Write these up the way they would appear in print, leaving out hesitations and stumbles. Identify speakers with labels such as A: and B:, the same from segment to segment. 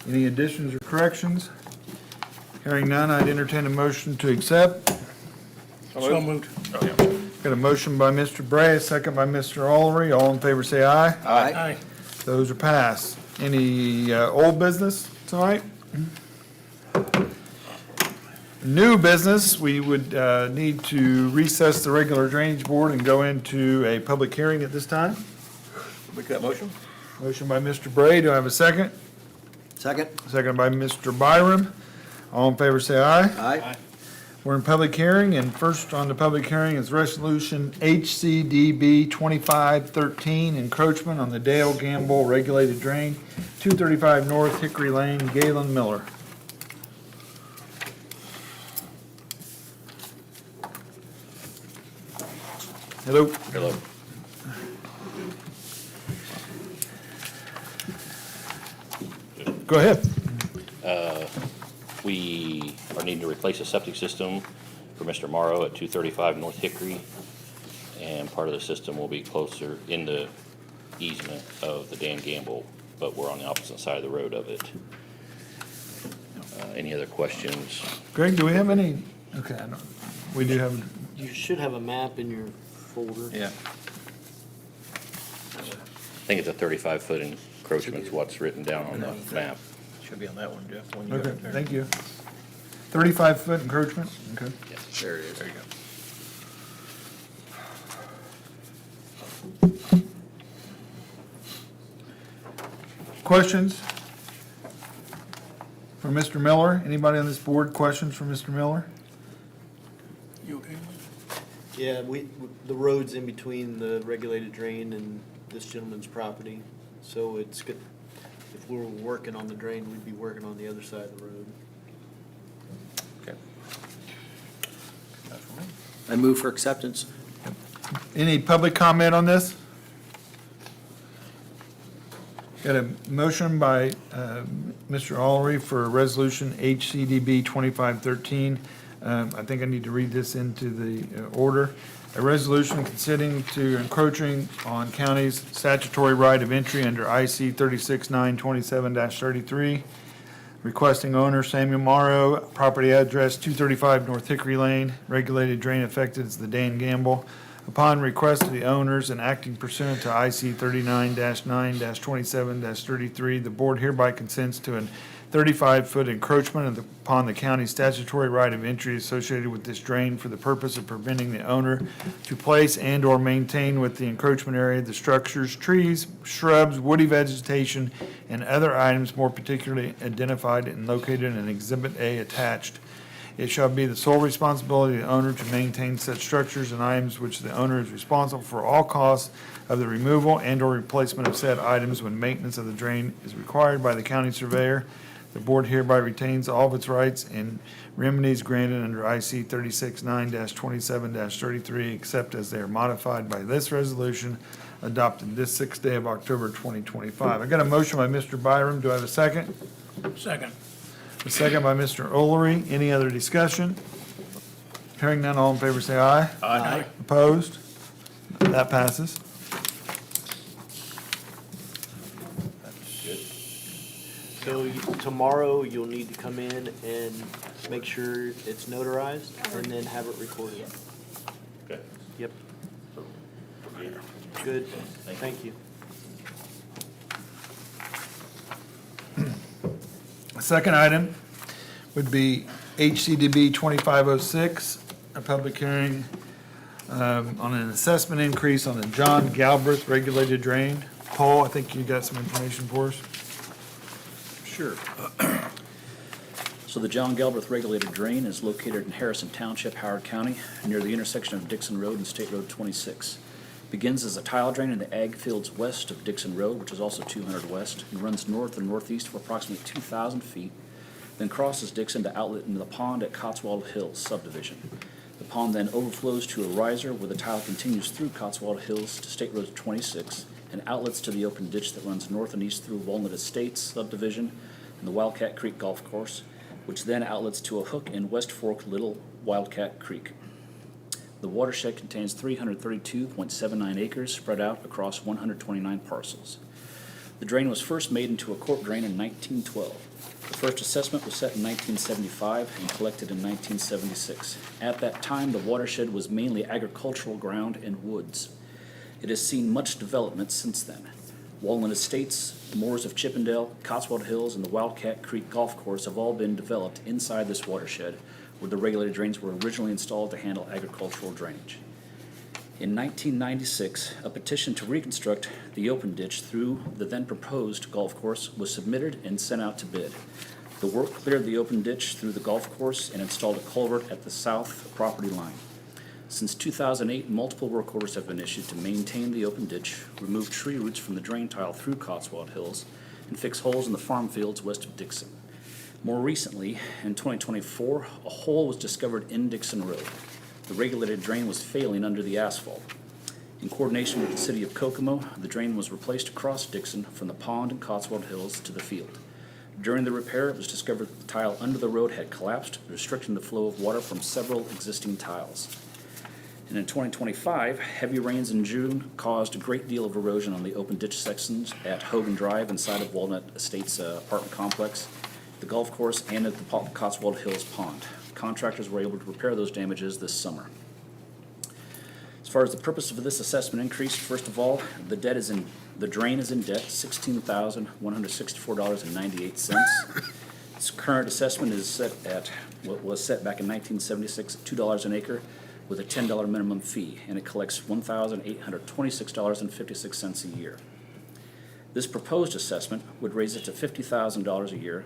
A: Any additions or corrections? Hearing none, I'd entertain a motion to accept.
B: So moved.
A: Got a motion by Mr. Bray, a second by Mr. Allery. All in favor say aye.
B: Aye.
A: Those are passed. Any old business tonight? New business, we would need to recess the regular drainage board and go into a public hearing at this time.
B: Make that motion?
A: Motion by Mr. Bray. Do I have a second?
C: Second.
A: Second by Mr. Byram. All in favor say aye.
C: Aye.
A: We're in public hearing, and first on the public hearing is Resolution HCDB 2513, encroachment on the Dale Gamble Regulated Drain, 235 North Hickory Lane, Galen Miller. Hello.
D: Hello.
A: Go ahead.
D: We are needing to replace a septic system for Mr. Morrow at 235 North Hickory. And part of the system will be closer in the easement of the Dan Gamble, but we're on the opposite side of the road of it. Any other questions?
A: Greg, do we have any? Okay, I don't, we do have,
E: You should have a map in your folder.
B: Yeah.
D: I think it's a 35-foot encroachment is what's written down on the map.
B: Should be on that one, Jeff. When you
A: okay,
B: got it there.
A: thank you. 35-foot encroachment, okay.
D: Yes.
B: There it is. There you go.
A: Questions for Mr. Miller? Anybody on this board, questions for Mr. Miller?
B: You okay?
E: Yeah, the road's in between the regulated drain and this gentleman's property, so it's good. If we were working on the drain, we'd be working on the other side of the road.
B: Okay. That's for me.
C: I move for acceptance.
A: Any public comment on this? Got a motion by Mr. Allery for Resolution HCDB 2513. I think I need to read this into the order. A resolution consenting to encroaching on county's statutory right of entry under IC 36927-33, requesting owner Samuel Morrow, property address 235 North Hickory Lane, regulated drain affected as the Dan Gamble. Upon request of the owners and acting pursuant to IC 39-9-27-33, the board hereby consents to an 35-foot encroachment upon the county's statutory right of entry associated with this drain for the purpose of preventing the owner to place and/or maintain with the encroachment area the structures, trees, shrubs, woody vegetation, and other items more particularly identified and located in Exhibit A attached. It shall be the sole responsibility of the owner to maintain such structures and items which the owner is responsible for all costs of the removal and/or replacement of said items when maintenance of the drain is required by the county surveyor. The board hereby retains all of its rights and remedies granted under IC 369-27-33, except as they are modified by this resolution adopted this 6th day of October 2025. I got a motion by Mr. Byram. Do I have a second?
B: Second.
A: A second by Mr. Olery. Any other discussion? Hearing none, all in favor say aye.
B: Aye.
A: Opposed? That passes.
E: So tomorrow, you'll need to come in and make sure it's notarized and then have it recorded.
D: Okay.
E: Yep. Good, thank you.
A: Second item would be HCDB 2506, a public hearing on an assessment increase on the John Galbraith regulated drain. Paul, I think you got some information for us.
F: Sure. So the John Galbraith Regulated Drain is located in Harrison Township, Howard County, near the intersection of Dixon Road and State Road 26. Begins as a tile drain in the ag fields west of Dixon Road, which is also 200 west, and runs north and northeast for approximately 2,000 feet, then crosses Dixon to outlet into the pond at Cotswold Hills subdivision. The pond then overflows to a riser where the tile continues through Cotswold Hills to State Road 26 and outlets to the open ditch that runs north and east through Walnut Estates subdivision and the Wildcat Creek Golf Course, which then outlets to a hook in West Fork Little Wildcat Creek. The watershed contains 332.79 acres spread out across 129 parcels. The drain was first made into a court drain in 1912. The first assessment was set in 1975 and collected in 1976. At that time, the watershed was mainly agricultural ground and woods. It has seen much development since then. Walnut Estates, Moors of Chippendale, Cotswold Hills, and the Wildcat Creek Golf Course have all been developed inside this watershed, where the regulated drains were originally installed to handle agricultural drainage. In 1996, a petition to reconstruct the open ditch through the then proposed golf course was submitted and sent out to bid. The work cleared the open ditch through the golf course and installed a culvert at the south property line. Since 2008, multiple work orders have been issued to maintain the open ditch, remove tree roots from the drain tile through Cotswold Hills, and fix holes in the farm fields west of Dixon. More recently, in 2024, a hole was discovered in Dixon Road. The regulated drain was failing under the asphalt. In coordination with the city of Kokomo, the drain was replaced across Dixon from the pond in Cotswold Hills to the field. During the repair, it was discovered that the tile under the road had collapsed, restricting the flow of water from several existing tiles. And in 2025, heavy rains in June caused a great deal of erosion on the open ditch sections at Hogan Drive inside of Walnut Estates apartment complex, the golf course, and at the Cotswold Hills Pond. Contractors were able to repair those damages this summer. As far as the purpose of this assessment increase, first of all, the drain is in debt, $16,164.98. Its current assessment is set at what was set back in 1976 at $2 an acre with a $10 minimum fee, and it collects $1,826.56 a year. This proposed assessment would raise it to $50,000 a year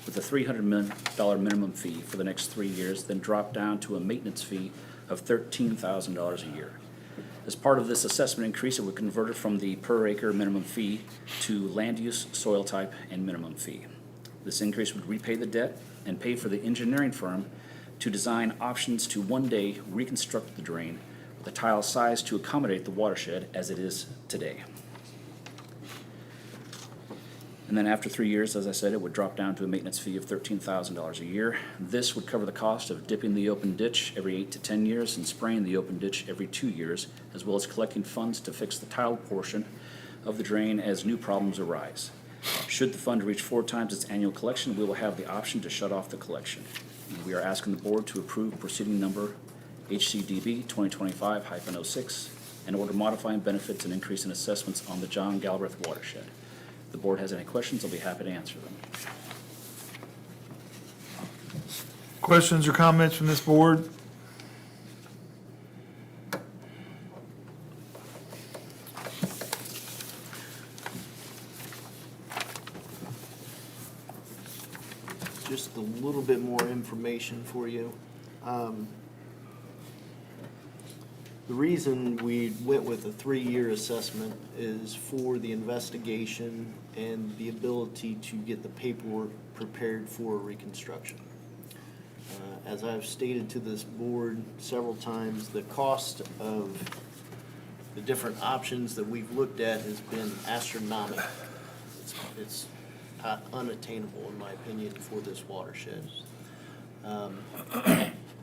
F: with a $300 minimum fee for the next 3 years, then drop down to a maintenance fee of $13,000 a year. As part of this assessment increase, it would convert it from the per acre minimum fee to land use, soil type, and minimum fee. This increase would repay the debt and pay for the engineering firm to design options to one day reconstruct the drain with a tile size to accommodate the watershed as it is today. And then after 3 years, as I said, it would drop down to a maintenance fee of $13,000 a year. This would cover the cost of dipping the open ditch every 8 to 10 years and spraying the open ditch every 2 years, as well as collecting funds to fix the tiled portion of the drain as new problems arise. Should the fund reach 4 times its annual collection, we will have the option to shut off the collection. And we are asking the board to approve proceeding number HCDB 2025-06 in order modifying benefits and increase in assessments on the John Galbraith watershed. If the board has any questions, I'll be happy to answer them.
A: Questions or comments from this board?
E: Just a little bit more information for you. The reason we went with a 3-year assessment is for the investigation and the ability to get the paperwork prepared for reconstruction. As I've stated to this board several times, the cost of the different options that we've looked at has been astronomical. It's unattainable, in my opinion, for this watershed.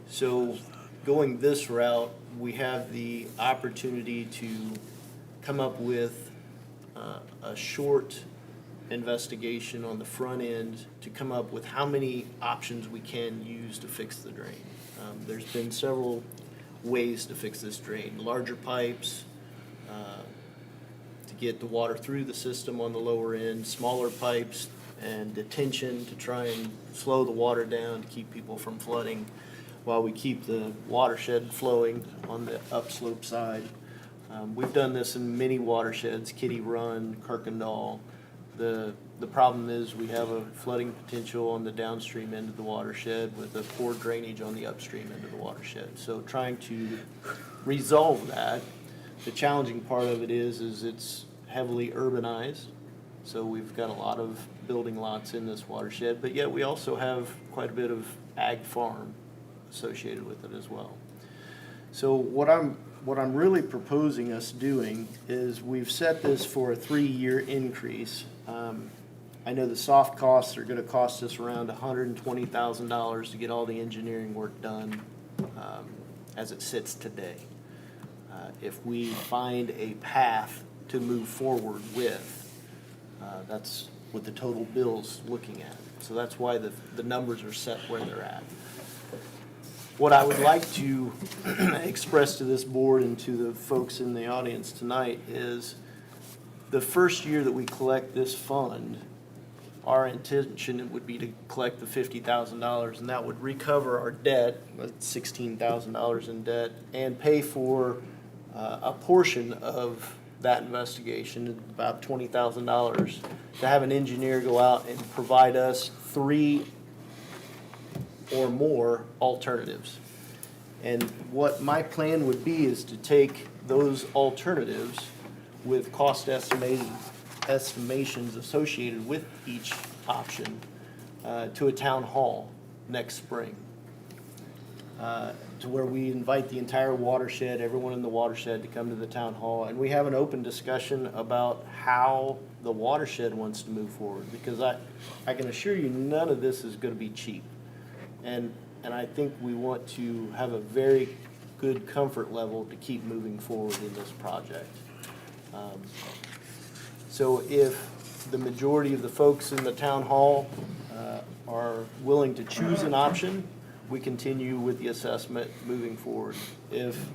E: So going this route, we have the opportunity to come up with a short investigation on the front end to come up with how many options we can use to fix the drain. There's been several ways to fix this drain. Larger pipes, to get the water through the system on the lower end, smaller pipes and detention to try and slow the water down to keep people from flooding while we keep the watershed flowing on the upslope side. We've done this in many watersheds, Kitty Run, Kirkendall. The problem is we have a flooding potential on the downstream end of the watershed with a poor drainage on the upstream end of the watershed. So trying to resolve that, the challenging part of it is it's heavily urbanized. So we've got a lot of building lots in this watershed, but yet we also have quite a bit of ag farm associated with it as well. So what I'm really proposing us doing is we've set this for a 3-year increase. I know the soft costs are going to cost us around $120,000 to get all the engineering work done as it sits today. If we find a path to move forward with, That's what the total bill's looking at. So that's why the numbers are set where they're at. What I would like to express to this board and to the folks in the audience tonight is the first year that we collect this fund, our intention would be to collect the $50,000, and that would recover our debt, $16,000 in debt, and pay for a portion of that investigation, about $20,000, to have an engineer go out and provide us 3 or more alternatives. And what my plan would be is to take those alternatives with cost estimations associated with each option to a town hall next spring. To where we invite the entire watershed, everyone in the watershed to come to the town hall, and we have an open discussion about how the watershed wants to move forward. Because I can assure you, none of this is gonna be cheap. And I think we want to have a very good comfort level to keep moving forward in this project. So if the majority of the folks in the town hall are willing to choose an option, we continue with the assessment moving forward. If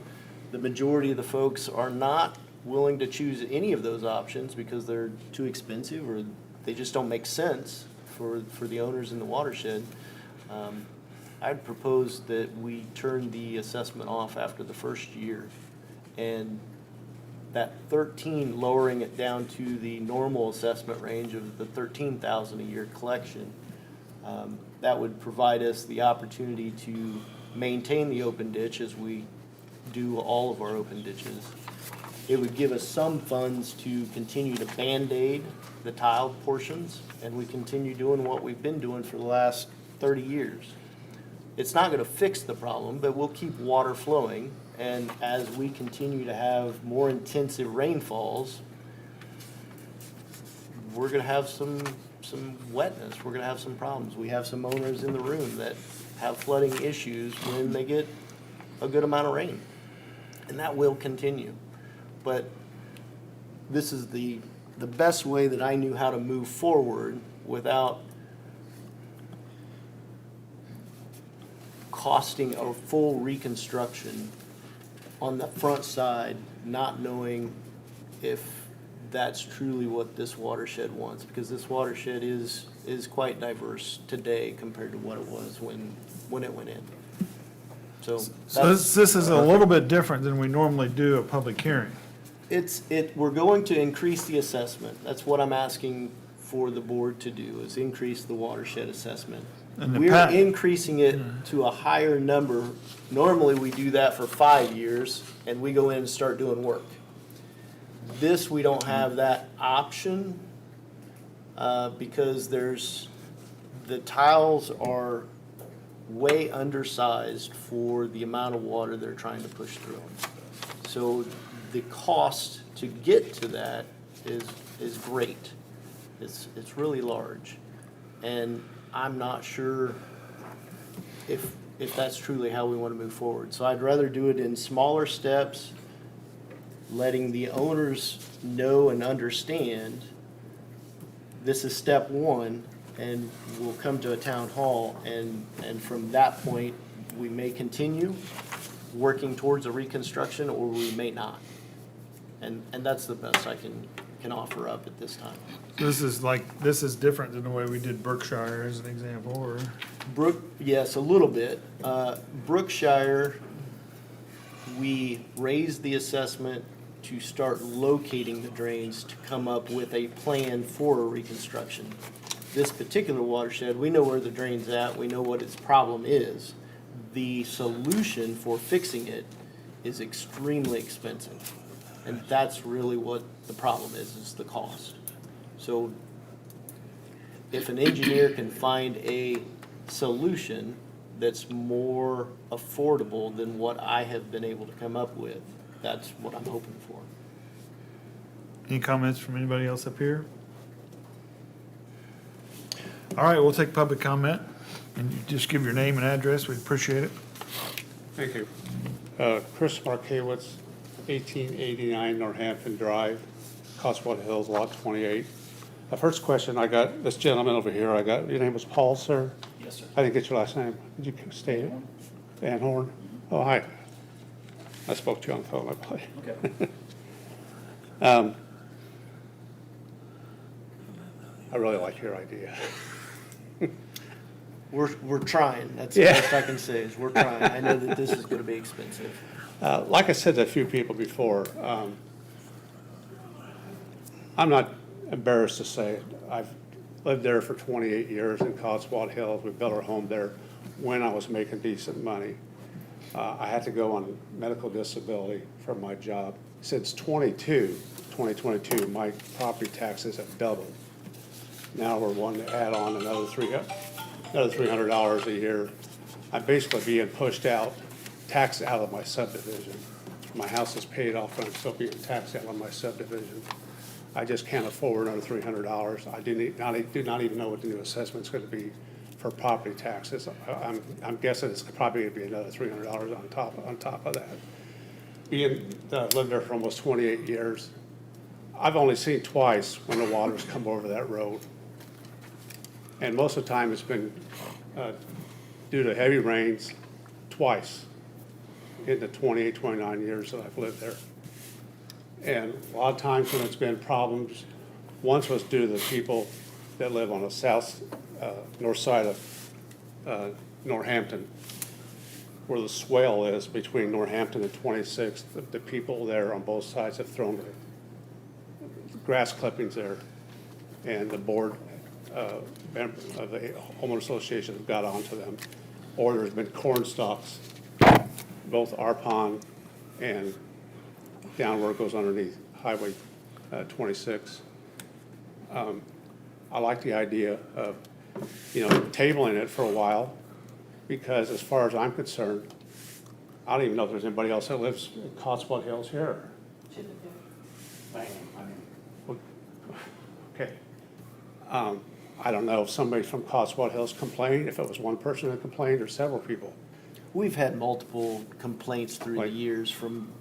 E: the majority of the folks are not willing to choose any of those options because they're too expensive or they just don't make sense for the owners in the watershed, I'd propose that we turn the assessment off after the first year. And that 13, lowering it down to the normal assessment range of the 13,000 a year collection, that would provide us the opportunity to maintain the open ditch as we do all of our open ditches. It would give us some funds to continue to Band-Aid the tiled portions, and we continue doing what we've been doing for the last 30 years. It's not gonna fix the problem, but we'll keep water flowing, and as we continue to have more intensive rainfalls, we're gonna have some wetness, we're gonna have some problems. We have some owners in the room that have flooding issues when they get a good amount of rain, and that will continue. But this is the best way that I knew how to move forward without costing a full reconstruction on the front side, not knowing if that's truly what this watershed wants, because this watershed is quite diverse today compared to what it was when it went in. So
A: So this is a little bit different than we normally do a public hearing.
E: we're going to increase the assessment. That's what I'm asking for the board to do, is increase the watershed assessment.
A: And the
E: We're increasing it to a higher number. Normally, we do that for 5 years, and we go in and start doing work. This, we don't have that option, because the tiles are way undersized for the amount of water they're trying to push through them. So the cost to get to that is great. It's really large. And I'm not sure if that's truly how we want to move forward. So I'd rather do it in smaller steps, letting the owners know and understand this is step one, and we'll come to a town hall, and from that point, we may continue working towards a reconstruction, or we may not. And that's the best I can offer up at this time.
A: This is different than the way we did Berkshire as an example, or?
E: Yes, a little bit. Brookshire, we raised the assessment to start locating the drains to come up with a plan for a reconstruction. This particular watershed, we know where the drain's at, we know what its problem is. The solution for fixing it is extremely expensive. And that's really what the problem is the cost. So if an engineer can find a solution that's more affordable than what I have been able to come up with, that's what I'm hoping for.
A: Any comments from anybody else up here? All right, we'll take public comment, and you just give your name and address, we'd appreciate it.
G: Thank you. Chris Markowitz, 1889 Northampton Drive, Cotswold Hills, Lot 28. The first question, I got this gentleman over here, your name was Paul, sir?
F: Yes, sir.
G: I didn't get your last name. Did you state it? Van Horn? Oh, hi. I spoke to you on the phone, I believe.
F: Okay.
G: I really like your idea.
E: We're trying. That's the
G: Yeah.
E: best I can say is we're trying. I know that this is gonna be expensive.
G: Like I said to a few people before, I'm not embarrassed to say it. I've lived there for 28 years in Cotswold Hills. We built our home there when I was making decent money. I had to go on medical disability from my job. Since 2022, my property taxes have doubled. Now we're wanting to add on another $300 a year. I'm basically being pushed out, taxed out of my subdivision. My house is paid off, and I'm still being taxed out of my subdivision. I just can't afford another $300. I do not even know what the new assessment's gonna be for property taxes. I'm guessing it's probably gonna be another $300 on top of that. Lived there for almost 28 years, I've only seen twice when the water's come over that road. And most of the time, it's been due to heavy rains, twice in the 28, 29 years that I've lived there. And a lot of times when it's been problems, once was due to the people that live on the north side of Northampton, where the swale is between Northampton and 26th. The people there on both sides have thrown the grass clippings there, and the board of the homeowner association have got onto them. Or there's been corn stalks, both our pond and down where it goes underneath Highway 26. I like the idea of, tabling it for a while, because as far as I'm concerned, I don't even know if there's anybody else that lives in Cotswold Hills here. Okay. I don't know if somebody from Cotswold Hills complained, if it was one person that complained or several people.
E: We've had multiple complaints through the
G: Like-
E: years from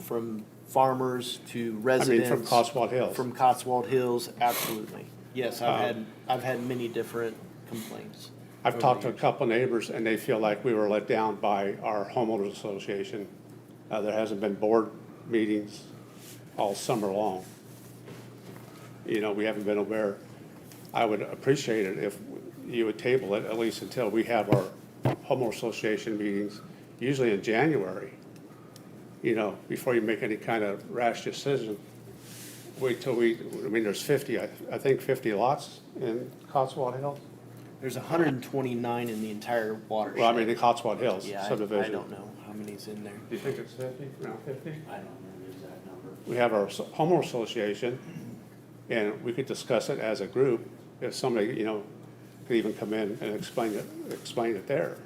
E: farmers to
G: I
E: residents.
G: mean, from Cotswold Hills.
E: From Cotswold Hills, absolutely. Yes,
G: Um,
E: I've had many different complaints.
G: I've
E: over
G: talked
E: the
G: to a couple of neighbors, and they feel like we were let down by our homeowners association. There hasn't been board meetings all summer long. We haven't been aware. I would appreciate it if you would table it, at least until we have our homeowner association meetings, usually in January. Before you make any kind of rash decision. Wait till there's 50, I think 50 lots in Cotswold Hills.
E: There's 129 in the entire watershed.
G: Well, I mean, the Cotswold Hills
E: Yeah,
G: subdivision.
E: I don't know how many's in there.
G: Do you think it's 50, around 50?
C: I don't know the exact number.
G: We have our homeowner association, and we could discuss it as a group, if somebody, could even come in and explain it there.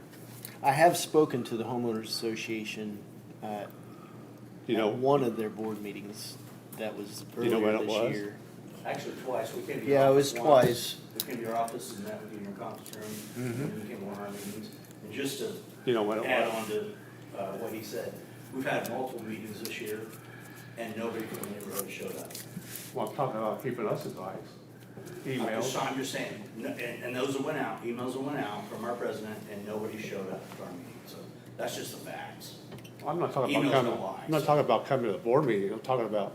E: I have spoken to the homeowners association at one of their board meetings that was
G: you know when
E: earlier
G: it
E: this
G: was?
E: year.
H: Actually, twice. We came to your
E: Yeah, it
H: office
E: was
H: once.
E: twice.
H: We came to your office and met with you in your conference room. And you came to one of our meetings. And just to
G: You know when it
H: add
G: was?
H: on to what he said, we've had multiple meetings this year, and nobody from the neighborhood showed up.
G: Well, I'm talking about keeping us advised. Emails.
H: I'm just saying, and those that went out, emails that went out from our president, and nobody showed up to our meeting. So that's just the facts.
G: I'm not talking
H: Emails
G: about coming,
H: don't lie,
G: I'm not
H: so.
G: talking about coming to the board meeting, I'm talking about,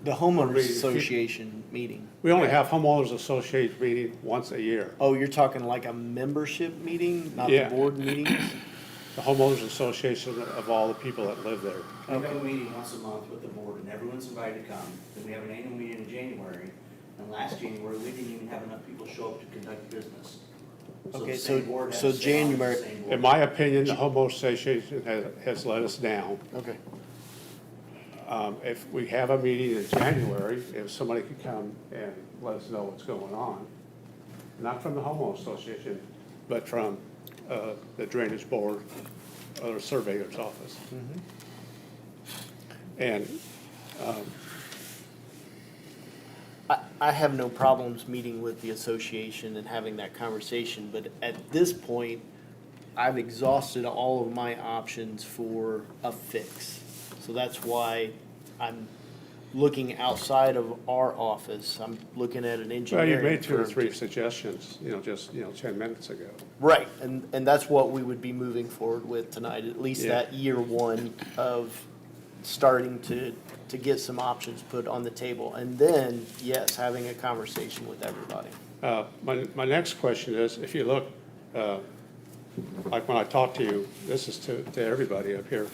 E: The homeowners
G: Really, keep-
E: association meeting.
G: we only have homeowners association meeting once a year.
E: Oh, you're talking like a membership meeting, not the
G: Yeah.
E: board meetings?
G: The homeowners association of all the people that live there.
H: We have a meeting once a month with the board, and everyone's invited to come. Then we have an annual meeting in January, and last January, we didn't even have enough people show up to conduct business.
E: Okay,
H: the same
E: so-
H: board has
E: so
H: to stay on, the
E: January-
H: same board.
G: In my opinion, the homeowners association has let us down.
E: Okay.
G: If we have a meeting in January, if somebody could come and let us know what's going on, not from the homeowners association, but from the drainage board or the surveyor's office. And
E: I have no problems meeting with the association and having that conversation, but at this point, I've exhausted all of my options for a fix. So that's why I'm looking outside of our office. I'm looking at an
G: Well,
E: engineering
G: you made 2 or
E: firm
G: 3
E: to-
G: suggestions, just, 10 minutes ago.
E: Right, and that's what we would be moving forward with tonight, at least
G: Yeah.
E: that year one of starting to get some options put on the table. And then, yes, having a conversation with everybody.
G: My next question is, if you look, like when I talk to you, this is to everybody up here.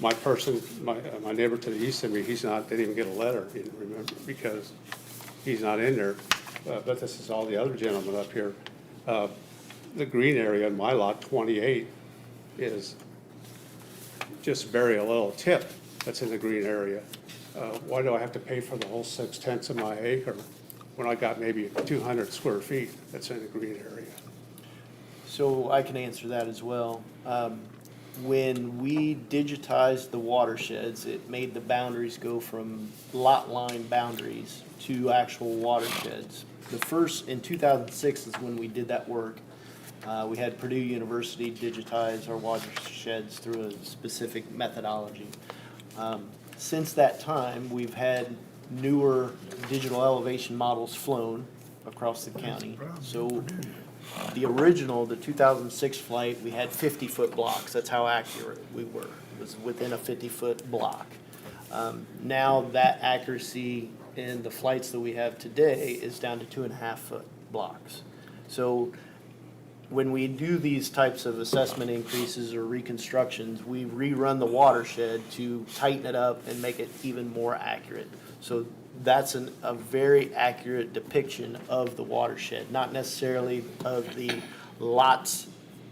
G: My person, my neighbor to the east of me, didn't even get a letter, he didn't remember, because he's not in there. But this is all the other gentlemen up here. The green area in my lot, 28, is just very a little tip that's in the green area. Why do I have to pay for the whole 6/10 of my acre when I got maybe 200 square feet that's in the green area?
E: So I can answer that as well. When we digitized the watersheds, it made the boundaries go from lot line boundaries to actual watersheds. The first, in 2006 is when we did that work. We had Purdue University digitize our watersheds through a specific methodology. Since that time, we've had newer digital elevation models flown across the county. So the original, the 2006 flight, we had 50-foot blocks. That's how accurate we were. It was within a 50-foot block. Now that accuracy in the flights that we have today is down to 2.5-foot blocks. So when we do these types of assessment increases or reconstructions, we rerun the watershed to tighten it up and make it even more accurate. So that's a very accurate depiction of the watershed, not necessarily of the lots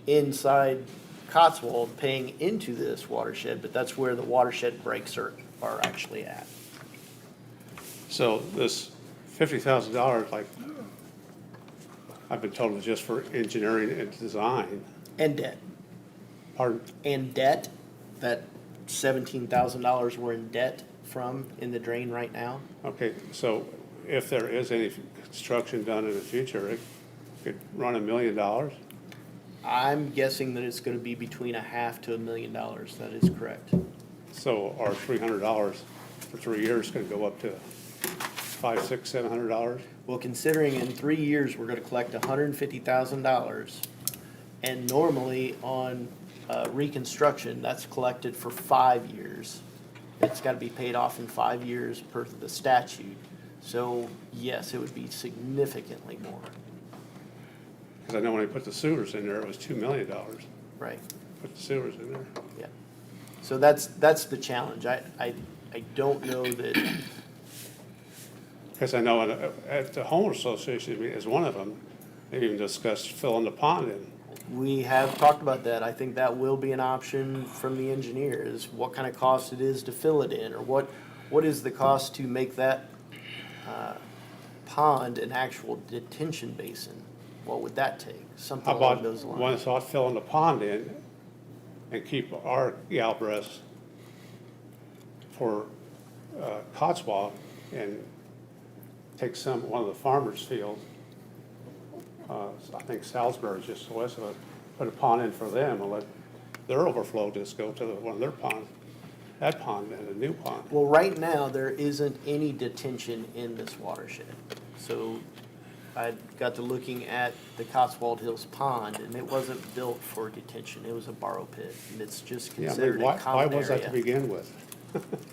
E: inside Cotswold paying into this watershed, but that's where the watershed breaks are actually at.
G: So this $50,000, like, I've been told was just for engineering and design.
E: And debt.
G: Pardon?
E: And debt, that $17,000 we're in debt from in the drain right now.
G: Okay, so if there is any construction done in the future, it could run $1 million?
E: I'm guessing that it's gonna be between $500,000 to $1 million. That is correct.
G: So our $300 for 3 years could go up to $500, $600, $700?
E: Well, considering in 3 years, we're gonna collect $150,000, and normally on reconstruction, that's collected for 5 years. It's gotta be paid off in 5 years per the statute. So, yes, it would be significantly more,
G: Because I know when I put the sewers in there, it was $2 million.
E: right?
G: Put the sewers in there.
E: Yeah. So that's the challenge. I don't know that,
G: Because I know at the homeowners association, is one of them, they even discussed filling the pond in.
E: we have talked about that. I think that will be an option from the engineers, what kind of cost it is to fill it in, or what is the cost to make that pond an actual detention basin? What would that take? Something
G: How
E: along
G: about
E: those lines.
G: one thought filling the pond in and keep our Galbraith for Cotswold and take one of the farmers' fields, I think Salisbury's just west of it, put a pond in for them and let their overflow just go to one of their ponds, that pond and a new pond.
E: Well, right now, there isn't any detention in this watershed. So I got to looking at the Cotswold Hills Pond, and it wasn't built for detention. It was a borrow pit, and it's just
G: Yeah, I mean,
E: considered a
G: why
E: common
G: was that to
E: area.
G: begin with?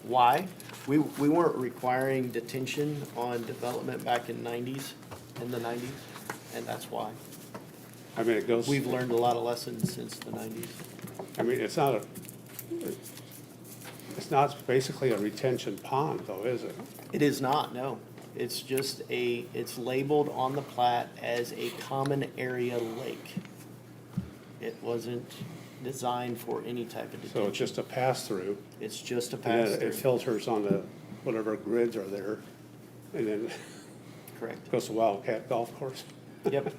E: Why? We weren't requiring detention on development back in the 90s, and that's why.
G: I mean, it goes.
E: We've learned a lot of lessons since the 90s.
G: I mean, it's not basically a retention pond though, is it?
E: It is not, no. It's just it's labeled on the plat as a common area lake. It wasn't designed for any type of
G: So it's
E: detention.
G: just a pass-through.
E: It's just a
G: And then
E: pass-through.
G: it filters on the, whatever grids are there, and then
E: Correct.
G: goes to Wildcat Golf Course.
E: Yep.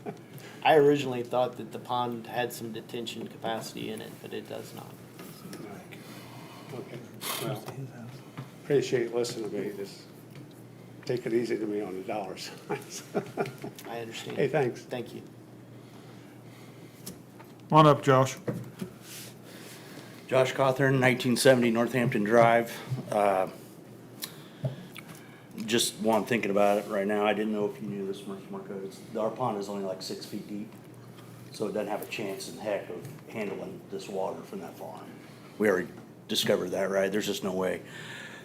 E: I originally thought that the pond had some detention capacity in it, but it does not.
G: Okay, well, appreciate you listening to me, just take it easy to me on the dollar signs.
E: I understand.
G: Hey, thanks.
E: Thank you.
A: Come on up, Josh.
H: Josh Cawthorn, 1970 Northampton Drive. just while I'm thinking about it right now, I didn't know if you knew this, Mr. Marco, our pond is only like 6 feet deep. So it doesn't have a chance in heck of handling this water from that farm. We already discovered that, right? There's just no way.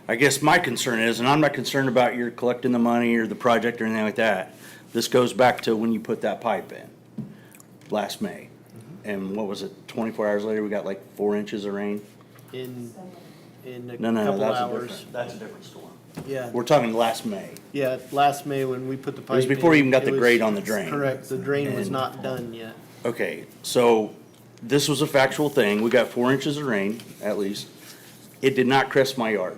H: I guess my concern is, and I'm not concerned about your collecting the money or the project or anything like that. This goes back to when you put that pipe in, last May. And what was it, 24 hours later, we got like 4 inches of rain?
E: In a
H: No,
E: couple
H: that's a
E: hours.
H: different, that's a different storm.
E: Yeah,
H: We're talking last May.
E: yeah, last May when we put the pipe
H: was before
E: in,
H: you even got
E: it
H: the
E: was-
H: grade on the drain.
E: Correct, the drain was
H: And-
E: not done yet.
H: Okay, so this was a factual thing. We got 4 inches of rain, at least. It did not crest my yard.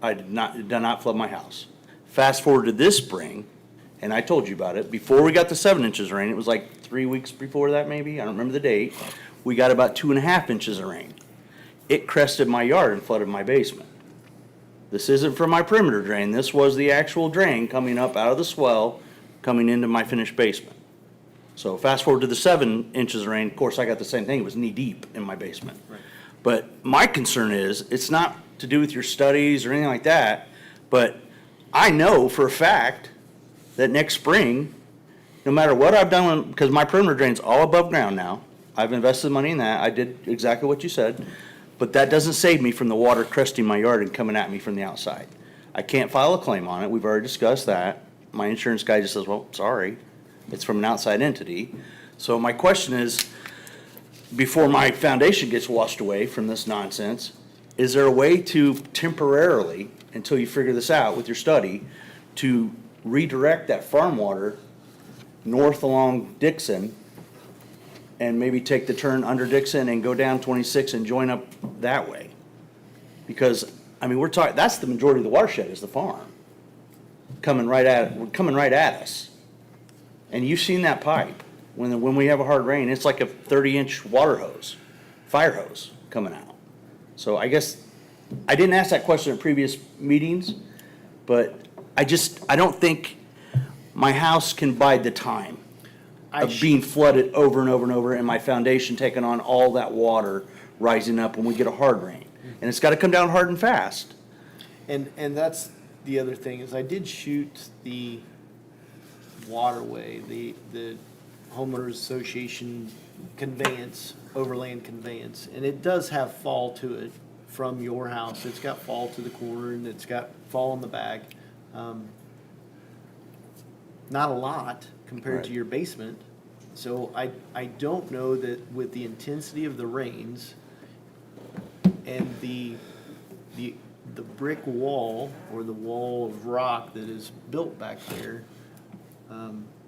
H: It did not flood my house. Fast forward to this spring, and I told you about it, before we got the 7 inches of rain, it was like 3 weeks before that maybe, I don't remember the date, we got about 2.5 inches of rain. It crested my yard and flooded my basement. This isn't from my perimeter drain, this was the actual drain coming up out of the swell, coming into my finished basement. So fast forward to the 7 inches of rain, of course, I got the same thing, it was knee deep in my basement. But my concern is, it's not to do with your studies or anything like that, but I know for a fact that next spring, no matter what I've done, because my perimeter drain's all above ground now, I've invested money in that, I did exactly what you said, but that doesn't save me from the water cresting my yard and coming at me from the outside. I can't file a claim on it, we've already discussed that. My insurance guy just says, well, sorry, it's from an outside entity. So my question is, before my foundation gets washed away from this nonsense, is there a way to temporarily, until you figure this out with your study, to redirect that farm water north along Dixon and maybe take the turn under Dixon and go down 26 and join up that way? Because, I mean, we're talking, that's the majority of the watershed is the farm. Coming right at us. And you've seen that pipe. When we have a hard rain, it's like a 30-inch water hose, fire hose coming out. So I guess, I didn't ask that question in previous meetings, but I don't think my house can bide the time of being flooded over and over and over, and my foundation taking on all that water rising up when we get a hard rain. And it's gotta come down hard and fast.
E: And that's the other thing, is I did shoot the waterway, the homeowners association conveyance, overland conveyance, and it does have fall to it from your house. It's got fall to the corner and it's got fall on the back. Not a lot compared to
H: Right.
E: your basement. So I don't know that with the intensity of the rains and the brick wall or the wall of rock that is built back there,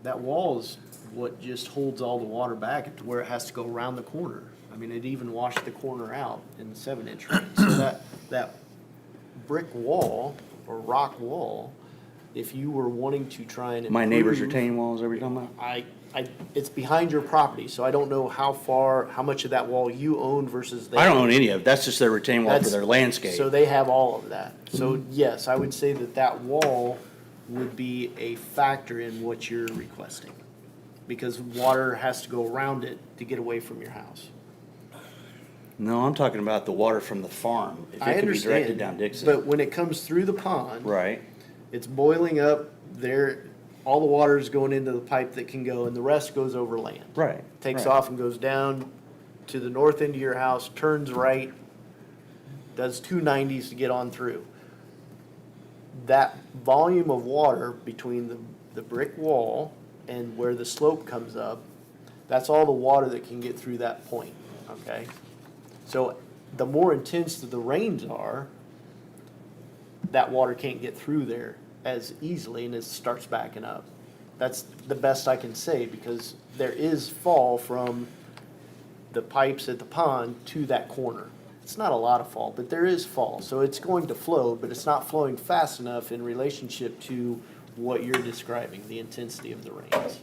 E: that wall is what just holds all the water back to where it has to go around the corner. I mean, it even washed the corner out in the 7-inch rain. So that brick wall or rock wall, if you were wanting to try and
H: My neighbor's
E: improve-
H: retaining walls, every time I.
E: it's behind your property, so I don't know how much of that wall you own versus they.
H: I don't own any of it, that's just their retaining wall for
E: That's-
H: their landscape.
E: So they have all of that. So yes, I would say that wall would be a factor in what you're requesting. Because water has to go around it to get away from your house.
H: No, I'm talking about the water from the farm, if
E: I
H: it could be directed
E: understand,
H: down Dixon.
E: but when it comes through the pond.
H: Right,
E: It's boiling up there, all the water is going into the pipe that can go, and the rest goes over land.
H: right.
E: Takes
H: right.
E: off and goes down to the north end of your house, turns right, does 290s to get on through. That volume of water between the brick wall and where the slope comes up, that's all the water that can get through that point, okay? So the more intense the rains are, that water can't get through there as easily and it starts backing up. That's the best I can say, because there is fall from the pipes at the pond to that corner. It's not a lot of fall, but there is fall, so it's going to flow, but it's not flowing fast enough in relationship to what you're describing, the intensity of the rains.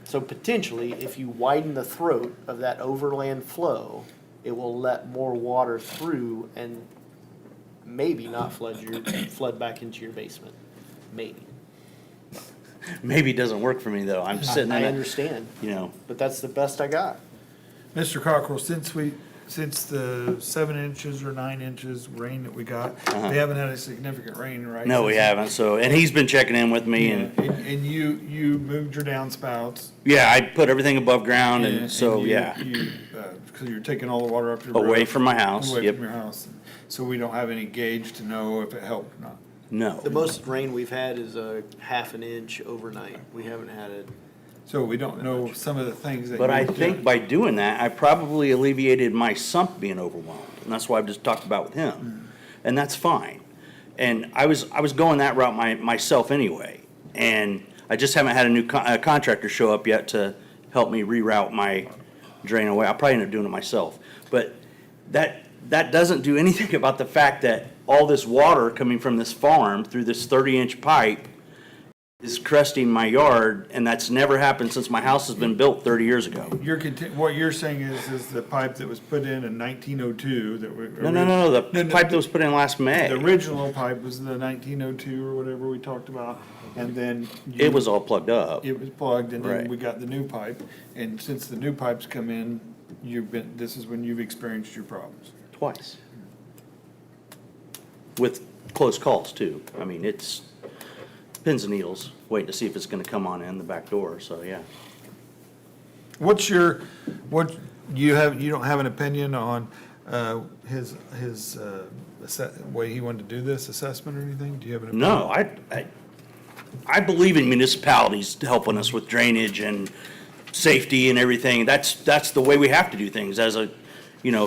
E: So potentially, if you widen the throat of that overland flow, it will let more water through and maybe not flood back into your basement, maybe.
H: Maybe it doesn't work for me, though, I'm sitting
E: I
H: in it,
E: understand,
H: you know,
E: but that's the best I got.
A: Mr. Cockrell, since we since the 7 inches or 9 inches rain that we got,
H: Uh-huh.
A: we haven't had a significant rain, right?
H: No, we
A: Since-
H: haven't, so, and he's been checking in with me,
A: Yeah,
H: and,
A: and you moved your downspouts.
H: yeah, I put everything above ground, and so,
A: you-
H: yeah.
A: You, because you're taking all the water up your
H: Away
A: roof,
H: from my house,
A: away
H: yep.
A: from your house. So we don't have any gauge to know if it helped or not.
H: No.
E: The most rain we've had is a half an inch overnight. We haven't had it.
A: So we don't know some of the things that.
H: But I
A: you
H: think
A: do.
H: by doing that, I probably alleviated my sump being overwhelmed, and that's why I've just talked about with him. And that's fine. And I was going that route myself anyway. And I just haven't had a new contractor show up yet to help me reroute my drain away. I'll probably end up doing it myself. But that doesn't do anything about the fact that all this water coming from this farm through this 30-inch pipe is cresting my yard, and that's never happened since my house has been built 30 years ago.
A: What you're saying is the pipe that was put in 1902 that we.
H: No, the pipe that was put in last May,
A: The original pipe was the 1902 or whatever we talked about, and then.
H: it was all plugged up.
A: It was plugged, and then
H: Right.
A: we got the new pipe, and since the new pipes come in, this is when you've experienced your problems.
H: Twice. With close calls, too. I mean, it's pins and needles, waiting to see if it's gonna come on in the back door, so, yeah.
A: You don't have an opinion on, his, way he wanted to do this assessment or anything? Do you have an opinion?
H: No, I believe in municipalities helping us with drainage and safety and everything. That's the way we have to do things as a,